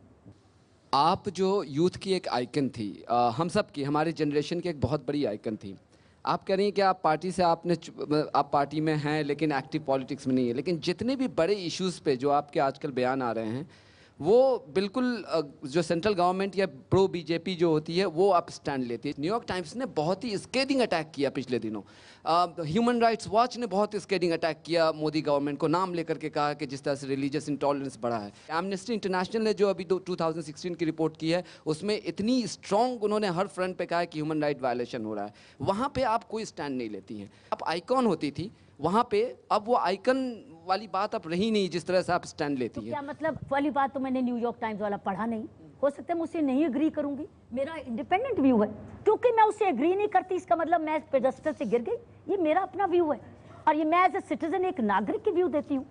Speaker 14: आप जो यूथ की एक आइकन थी, हम सब की, हमारी जनरेशन की एक बहुत बड़ी आइकन थी। आप कह रही हैं कि आप पार्टी से आप पार्टी में हैं लेकिन एक्टिव पॉलिटिक्स में नहीं है, लेकिन जितने भी बड़े इश्यूज़ पे जो आपके आजकल बयान आ रहे हैं वो बिल्कुल जो सेंट्रल गवर्नमेंट या प्रो बीजेपी जो होती है वो आप स्टैंड लेती है। न्यूयॉर्क टाइम्स ने बहुत ही स्केडिंग अटैक किया पिछले दिनों। ह्यूमन राइट्स वॉच ने बहुत स्केडिंग अटैक किया मोदी गवर्नमेंट को, नाम लेकर के कहा कि जिस तरह से रिलीजियस इंटॉलरेंस बढ़ा है। एमनेस्टी इंटरनेशनल ने जो अभी 2016 की रिपोर्ट की है उसमें इतनी स्ट्रॉन्ग उन्होंने हर फ्रंट पे कहा है कि ह्यूमन राइट वायलेशन हो रहा है। वहाँ पे आप कोई स्टैंड नहीं लेती हैं। आप आइकॉन होती थी वहाँ पे, अब वो आइकन वाली बात अब रही नहीं जिस तरह से आप स्टैंड लेती है।
Speaker 4: क्या मतलब वाली बात तो मैंने न्यूयॉर्क टाइम्स वाला पढ़ा नहीं, हो सकता है मुझसे नहीं एग्री करूंगी, मेरा इंडिपेंडेंट व्यू है। क्योंकि मैं उससे एग्री नहीं करती इसका मतलब मैं पेडेस्टल से गिर गई, ये मेरा अपना व्यू है। और ये मैं एज ए सिटीजन एक नागरिक की व्यू देती हूँ,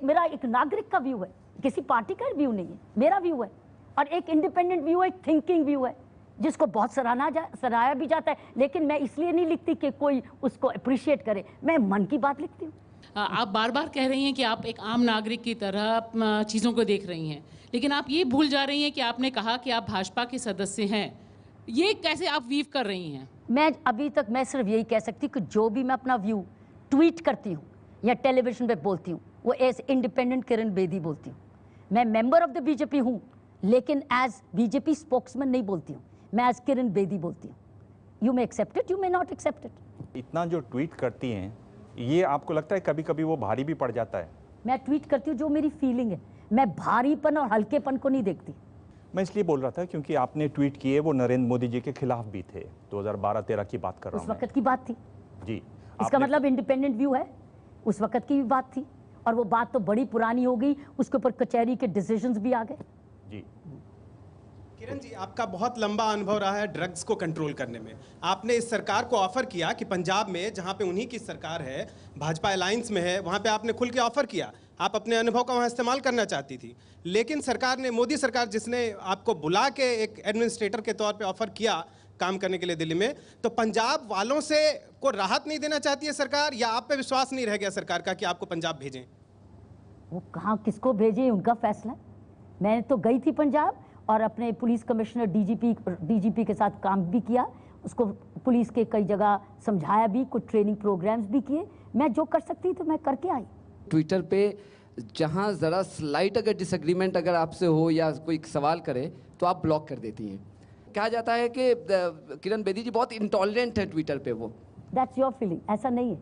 Speaker 4: मेरा एक नागरिक का व्यू है, किसी पार्टी का व्यू नहीं है, मेरा व्यू है। और एक इंडिपेंडेंट व्यू है, एक थिंकिंग व्यू है जिसको बहुत सराहा भी जाता है। लेकिन मैं इसलिए नहीं लिखती कि कोई उसको अप्रिशिएट करे, मैं मन की बात लिखती हूँ।
Speaker 5: आप बार बार कह रही हैं कि आप एक आम नागरिक की तरह चीज़ों को देख रही हैं, लेकिन आप ये भूल जा रही हैं कि आपने कहा कि आप भाजपा के सदस्य हैं। ये कैसे आप वीव कर रही हैं?
Speaker 4: मैं अभी तक मैं सिर्फ यही कह सकती हूँ कि जो भी मैं अपना व्यू ट्वीट करती हूँ या टेलीविजन पे बोलती हूँ वो एज इंडिपेंडेंट किरण बेदी बोलती हूँ। मैं मेंबर ऑफ द बीजेपी हूँ लेकिन एज बीजेपी स्पोक्समैन नहीं बोलती हूँ, मैं एज किरण बेदी बोलती हूँ। You may accept it, you may not accept it.
Speaker 2: इतना जो ट्वीट करती हैं ये आपको लगता है कभी कभी वो भारी भी पड़ जाता है? मैं
Speaker 4: ट्वीट करती हूँ जो मेरी फीलिंग है, मैं भारीपन और हल्केपन को नहीं देखती।
Speaker 2: मैं इसलिए बोल रहा था क्योंकि आपने ट्वीट किए वो नरेंद्र मोदी जी के खिलाफ भी थे। 2012-13 की बात कर रहा हूँ,
Speaker 4: उस वक्त की बात थी
Speaker 2: जी।
Speaker 4: इसका मतलब इंडिपेंडेंट व्यू है, उस वक्त की भी बात थी और वो बात तो बड़ी पुरानी हो गई, उसके ऊपर कचहरी के डिसीजंस भी आ गए।
Speaker 2: जी
Speaker 9: किरण जी, आपका बहुत लंबा अनुभव रहा है ड्रग्स को कंट्रोल करने में। आपने इस सरकार को ऑफर किया कि पंजाब में जहां पे उन्हीं की सरकार है, भाजपा अलायंस में है, वहां पे आपने खुल के ऑफर किया, आप अपने अनुभव का वहां इस्तेमाल करना चाहती थी। लेकिन सरकार ने, मोदी सरकार जिसने आपको बुला के एक एडमिनिस्ट्रेटर के तौर पे ऑफर किया काम करने के लिए दिल्ली में, तो पंजाब वालों से को राहत नहीं देना चाहती है सरकार, या आप पे विश्वास नहीं रह गया सरकार का कि आपको पंजाब भेजें?
Speaker 4: वो कहाँ किसको भेजे उनका फैसला। मैं तो गई थी पंजाब और अपने पुलिस कमिश्नर डीजीपी के साथ काम भी किया, उसको पुलिस के कई जगह समझाया भी, कुछ ट्रेनिंग प्रोग्राम्स भी किए। मैं जो कर सकती तो मैं करके आई।
Speaker 14: ट्विटर पे जहाँ ज़रा स्लाइट अगर डिसएग्रीमेंट अगर आपसे हो या कोई सवाल करे तो आप ब्लॉक कर देती हैं। कहा जाता है कि किरण बेदी जी बहुत इंटॉलरेंट है ट्विटर पे। वो
Speaker 4: दैट्स योर फीलिंग, ऐसा नहीं है।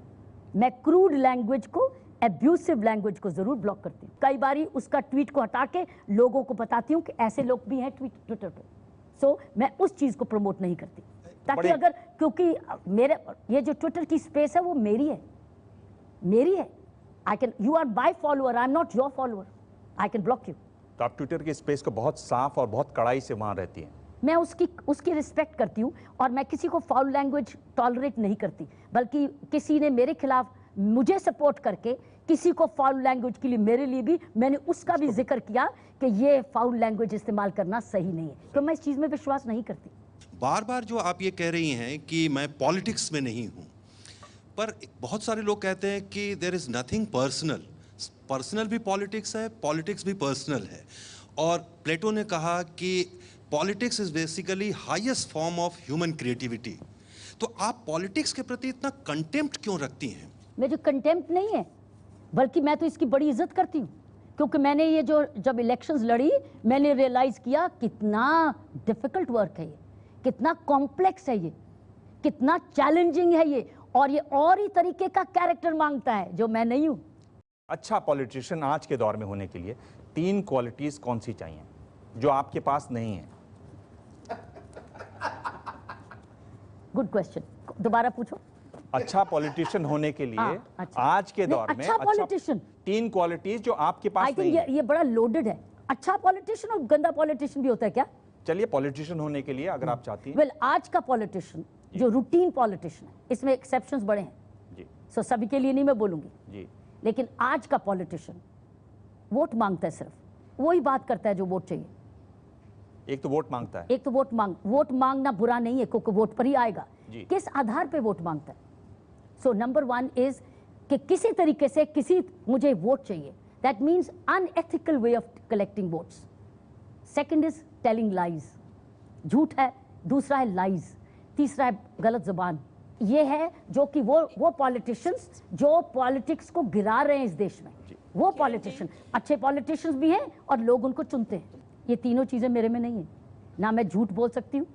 Speaker 4: मैं क्रूड लैंग्वेज को, एब्यूसिव लैंग्वेज को जरूर ब्लॉक करती हूँ। कई बारी उसका ट्वीट को हटा के लोगों को बताती हूँ कि ऐसे लोग भी हैं ट्विटर पे। सो मैं उस चीज़ को प्रमोट नहीं करती, ताकि अगर, क्योंकि मेरे ये जो ट्विटर की स्पेस है वो मेरी है। I can, you are my follower, I am not your follower, I can block you.
Speaker 2: तो आप ट्विटर की स्पेस को बहुत साफ और बहुत कड़ाई से वहां रहती हैं।
Speaker 4: मैं उसकी रिस्पेक्ट करती हूँ और मैं किसी को फाउल लैंग्वेज टॉलरेट नहीं करती, बल्कि किसी ने मेरे खिलाफ मुझे सपोर्ट करके किसी को फाउल लैंग्वेज के लिए, मेरे लिए भी मैंने उसका भी जिक्र किया कि ये फाउल लैंग्वेज इस्तेमाल करना सही नहीं है। तो मैं इस चीज़ में विश्वास नहीं करती।
Speaker 10: बार बार जो आप ये कह रही हैं कि मैं पॉलिटिक्स में नहीं हूँ, पर बहुत सारे लोग कहते हैं कि there is nothing personal. Personal भी पॉलिटिक्स है, पॉलिटिक्स भी पर्सनल है। और प्लेटो ने कहा कि politics is basically highest form of human creativity. तो आप पॉलिटिक्स के प्रति इतना कंटेम्प्ट क्यों रखती हैं?
Speaker 4: मैं जो कंटेम्प्ट नहीं है, बल्कि मैं तो इसकी बड़ी इज्जत करती हूँ, क्योंकि मैंने ये जो जब इलेक्शंस लड़ी, मैंने रियलाइज किया कितना डिफिकल्ट वर्क है ये, कितना कॉम्प्लेक्स है ये, कितना चैलेंजिंग है ये, और ये और ही तरीके का कैरेक्टर मांगता है जो मैं नहीं हूँ।
Speaker 2: अच्छा पॉलिटिशियन आज के दौर में होने के लिए 3 क्वालिटीज कौन सी चाहिए जो आपके पास नहीं है?
Speaker 4: गुड क्वेश्चन, दोबारा पूछो।
Speaker 2: अच्छा पॉलिटिशियन होने के लिए
Speaker 4: अच्छा।
Speaker 2: आज के दौर में
Speaker 4: अच्छा पॉलिटिशियन,
Speaker 2: 3 क्वालिटीज जो आपके पास
Speaker 4: आई
Speaker 2: नहीं
Speaker 4: थिंक
Speaker 2: है।
Speaker 4: ये बड़ा लोडेड है। अच्छा पॉलिटिशियन और गंदा पॉलिटिशियन भी होता है क्या?
Speaker 2: चलिए पॉलिटिशियन होने के लिए अगर आप चाहती हैं।
Speaker 4: वेल, आज का पॉलिटिशियन जो रूटीन पॉलिटिशियन है, इसमें एक्सेप्शंस बड़े हैं
Speaker 2: जी,
Speaker 4: सो सभी के लिए नहीं मैं बोलूंगी
Speaker 2: जी,
Speaker 4: लेकिन आज का पॉलिटिशियन वोट मांगता है, सिर्फ वही बात करता है जो वोट चाहिए।
Speaker 2: एक तो वोट मांगता है,
Speaker 4: एक तो वोट मांगना बुरा नहीं है, क्योंकि वोट पर ही आएगा।
Speaker 2: जी।
Speaker 4: किस आधार पे वोट मांगता है? सो नंबर 1 इज कि किसी तरीके से मुझे वोट चाहिए, that means unethical way of collecting votes. Second is telling lies, झूठ है। दूसरा है लाइज। तीसरा है गलत जुबान। ये है जो कि वो पॉलिटिशियंस जो पॉलिटिक्स को गिरा रहे हैं इस देश में, वो पॉलिटिशियन अच्छे पॉलिटिशियंस भी हैं और लोग उनको चुनते हैं। ये तीनों चीज़ें मेरे में नहीं है। ना मैं झूठ बोल सकती हूँ,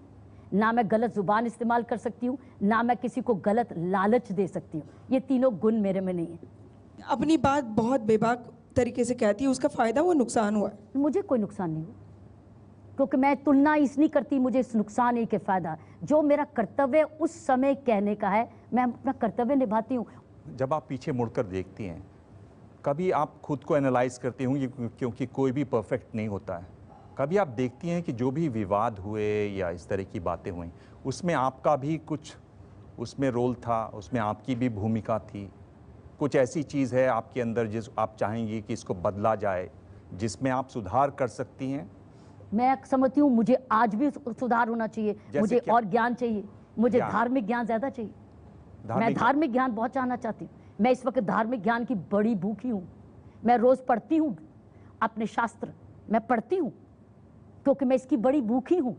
Speaker 4: ना मैं गलत जुबान इस्तेमाल कर सकती हूँ, ना मैं किसी को गलत लालच दे सकती हूँ। ये तीनों गुण मेरे में नहीं है।
Speaker 13: अपनी बात बहुत बेबाक तरीके से कहती है, उसका फ़ायदा वो नुकसान हुआ?
Speaker 4: मुझे कोई नुकसान नहीं हुआ, क्योंकि मैं तुलना इस नहीं करती मुझे इस नुकसान एक फ़ायदा। जो मेरा कर्तव्य उस समय कहने का है, मैं अपना कर्तव्य निभाती हूँ।
Speaker 2: जब आप पीछे मुड़कर देखती हैं, कभी आप खुद को एनालाइज करती होंगी, क्योंकि कोई भी परफेक्ट नहीं होता है। कभी आप देखती हैं कि जो भी विवाद हुए या इस तरह की बातें हुई, उसमें आपका भी कुछ उसमें रोल था, उसमें आपकी भी भूमिका थी? कुछ ऐसी चीज़ है आपके अंदर जिस आप चाहेंगी कि इसको बदला जाए, जिसमें आप सुधार कर सकती हैं?
Speaker 4: मैं समझती हूँ मुझे आज भी सुधार होना चाहिए, मुझे और ज्ञान चाहिए, मुझे धार्मिक ज्ञान ज़्यादा चाहिए। मैं धार्मिक ज्ञान बहुत चाहना चाहती हूँ। मैं इस वक्त धार्मिक ज्ञान की बड़ी भूखी हूँ। मैं रोज़ पढ़ती हूँ अपने शास्त्र, मैं पढ़ती हूँ क्योंकि मैं इसकी बड़ी भूखी हूँ।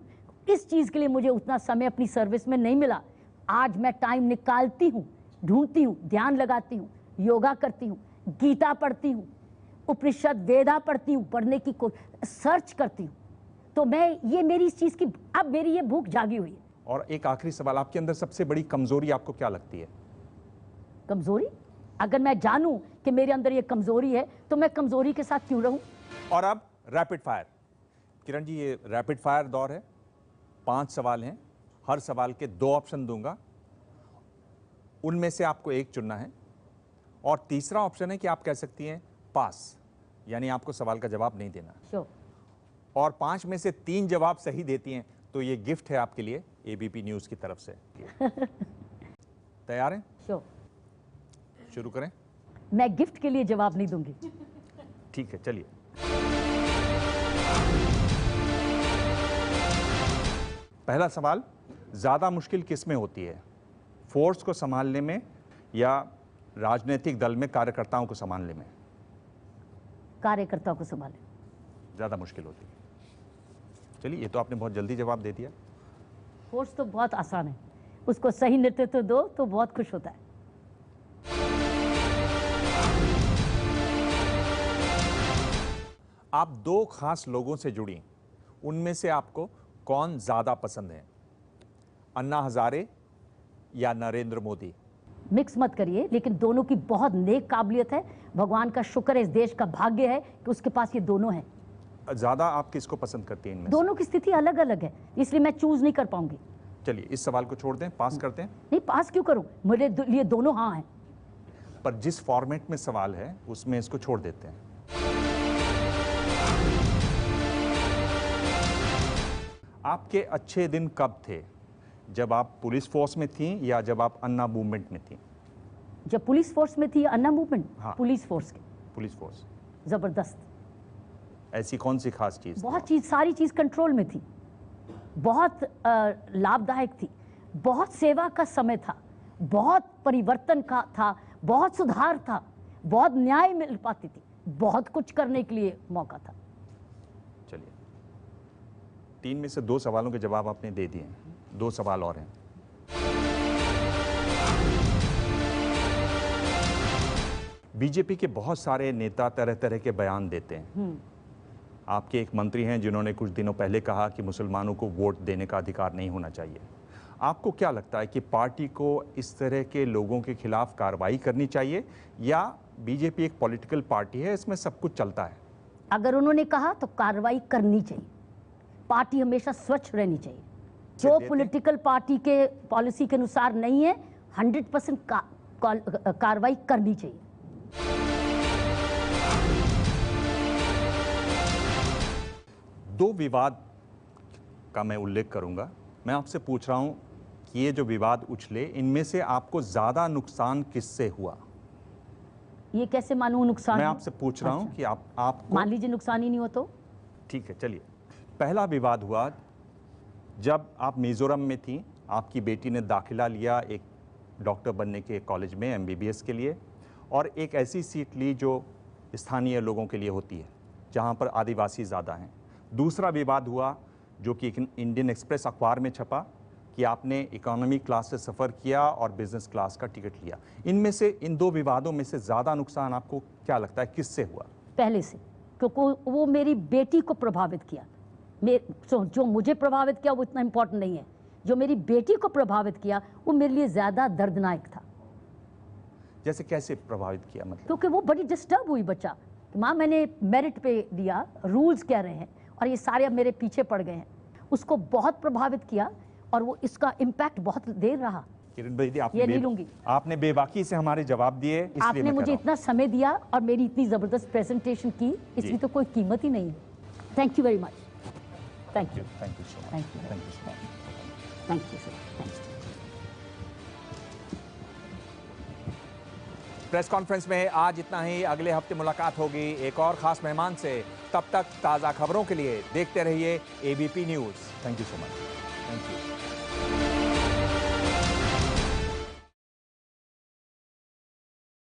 Speaker 4: इस चीज़ के लिए मुझे उतना समय अपनी सर्विस में नहीं मिला। आज मैं टाइम निकालती हूँ, ढूंढती हूँ, ध्यान लगाती हूँ, योगा करती हूँ, गीता पढ़ती हूँ, उपनिषद वेदा पढ़ती हूँ, पढ़ने की सर्च करती हूँ। तो मैं मेरी इस चीज़ की अब मेरी ये भूख जागी हुई है।
Speaker 2: और एक आखिरी सवाल, आपके अंदर सबसे बड़ी कमजोरी आपको क्या लगती है?
Speaker 4: कमजोरी? अगर मैं जानूं कि मेरे अंदर ये कमजोरी है तो मैं कमजोरी के साथ क्यों रहूं?
Speaker 2: और अब रैपिड फायर। किरण जी, ये रैपिड फायर दौर है। 5 सवाल हैं, हर सवाल के 2 ऑप्शन दूंगा, उनमें से आपको एक चुनना है। और तीसरा ऑप्शन है कि आप कह सकती हैं पास, यानी आपको सवाल का जवाब नहीं देना।
Speaker 4: श्योर।
Speaker 2: और 5 में से 3 जवाब सही देती हैं तो ये गिफ्ट है आपके लिए एबीपी न्यूज़ की तरफ से। तैयार हैं?
Speaker 4: श्योर।
Speaker 2: शुरू करें?
Speaker 4: मैं गिफ्ट के लिए जवाब नहीं दूंगी।
Speaker 2: ठीक है, चलिए। पहला सवाल, ज़्यादा मुश्किल किस में होती है, फोर्स को संभालने में या राजनीतिक दल में कार्यकर्ताओं को संभालने में?
Speaker 4: कार्यकर्ताओं को संभालने।
Speaker 2: ज़्यादा मुश्किल होती है। चलिए, ये तो आपने बहुत जल्दी जवाब दे दिया।
Speaker 4: फोर्स तो बहुत आसान है, उसको सही नेतृत्व दो तो बहुत खुश होता है।
Speaker 2: आप दो खास लोगों से जुड़ी, उनमें से आपको कौन ज्यादा पसंद है, अन्ना हजारे या नरेंद्र मोदी?
Speaker 4: मिक्स मत करिए, लेकिन दोनों की बहुत नेक काबिलियत है। भगवान का शुक्र है, इस देश का भाग्य है कि उसके पास ये दोनों हैं।
Speaker 2: ज्यादा आप किसको पसंद करती हैं इनमें?
Speaker 4: दोनों की स्थिति अलग अलग है, इसलिए मैं चूज नहीं कर पाऊंगी।
Speaker 2: चलिए, इस सवाल को छोड़ दें, पास करते हैं।
Speaker 4: नहीं, पास क्यों करूं, मेरे लिए दोनों हाँ हैं।
Speaker 2: पर जिस फॉर्मेट में सवाल है उसमें इसको छोड़ देते हैं। आपके अच्छे दिन कब थे, जब आप पुलिस फोर्स में थीं या जब आप अन्ना मूवमेंट में थीं?
Speaker 4: जब पुलिस फोर्स में थी, अन्ना मूवमेंट?
Speaker 2: हाँ।
Speaker 4: पुलिस फोर्स के।
Speaker 2: Police force.
Speaker 4: जबरदस्त।
Speaker 2: ऐसी कौन सी खास चीज?
Speaker 4: बहुत चीज, सारी चीज कंट्रोल में थी, बहुत लाभदायक थी, बहुत सेवा का समय था, बहुत परिवर्तन का था, बहुत सुधार था, बहुत न्याय मिल पाती थी, बहुत कुछ करने के लिए मौका था।
Speaker 2: चलिए, 3 में से 2 सवालों के जवाब आपने दे दिए, 2 सवाल और हैं। बीजेपी के बहुत सारे नेता तरह तरह के बयान देते हैं। आपके एक मंत्री हैं जिन्होंने कुछ दिनों पहले कहा कि मुसलमानों को वोट देने का अधिकार नहीं होना चाहिए। आपको क्या लगता है कि पार्टी को इस तरह के लोगों के खिलाफ कार्रवाई करनी चाहिए, या बीजेपी एक पॉलिटिकल पार्टी है, इसमें सब कुछ चलता है?
Speaker 4: अगर उन्होंने कहा तो कार्रवाई करनी चाहिए। पार्टी हमेशा स्वच्छ रहनी चाहिए। जो पॉलिटिकल पार्टी के पॉलिसी के अनुसार नहीं है, 100% कार्रवाई करनी चाहिए।
Speaker 2: दो विवाद का मैं उल्लेख करूंगा। मैं आपसे पूछ रहा हूं कि ये जो विवाद उछले, इनमें से आपको ज्यादा नुकसान किससे हुआ?
Speaker 4: ये कैसे मानूं नुकसान?
Speaker 2: मैं आपसे पूछ रहा हूं कि आप
Speaker 4: मान लीजिए नुकसान ही नहीं हो तो?
Speaker 2: ठीक है, चलिए। पहला विवाद हुआ जब आप मिजोरम में थी, आपकी बेटी ने दाखिला लिया एक डॉक्टर बनने के कॉलेज में MBBS के लिए, और एक ऐसी सीट ली जो स्थानीय लोगों के लिए होती है, जहां पर आदिवासी ज़्यादा हैं। दूसरा विवाद हुआ जो कि इंडियन एक्सप्रेस अखबार में छपा कि आपने इकोनॉमी क्लास से सफ़र किया और बिजनेस क्लास का टिकट लिया। इनमें से, इन 2 विवादों में से ज़्यादा नुकसान आपको क्या लगता है किससे हुआ?
Speaker 4: पहले से, क्योंकि वो मेरी बेटी को प्रभावित किया। जो मुझे प्रभावित किया वो इतना इम्पोर्टेंट नहीं है, जो मेरी बेटी को प्रभावित किया वो मेरे लिए ज़्यादा दर्दनाक था।
Speaker 2: जैसे कैसे प्रभावित किया? मतलब
Speaker 4: क्योंकि वो बड़ी डिस्टर्ब हुई बच्चा कि माँ मैंने मेरिट पे दिया, रूल्स कह रहे हैं और ये सारे अब मेरे पीछे पड़ गए हैं। उसको बहुत प्रभावित किया और वो इसका इम्पैक्ट बहुत देर रहा।
Speaker 2: किरण बेदी,
Speaker 4: ये नहीं लूंगी।
Speaker 2: आपने बेबाकी से हमारे जवाब दिए, इसलिए
Speaker 4: आपने मुझे इतना समय दिया और मेरी इतनी ज़बरदस्त प्रेजेंटेशन की, इसकी तो कोई कीमत ही नहीं है। Thank you very much. Thank you.
Speaker 2: Thank you so much.
Speaker 4: Thank you.
Speaker 2: Thank you so much.
Speaker 4: Thank you sir. Thank you.
Speaker 2: Press conference में आज इतना ही। अगले हफ्ते मुलाकात होगी एक और खास मेहमान से। तब तक ताज़ा खबरों के लिए देखते रहिए ABP news. Thank you so much. Thank you.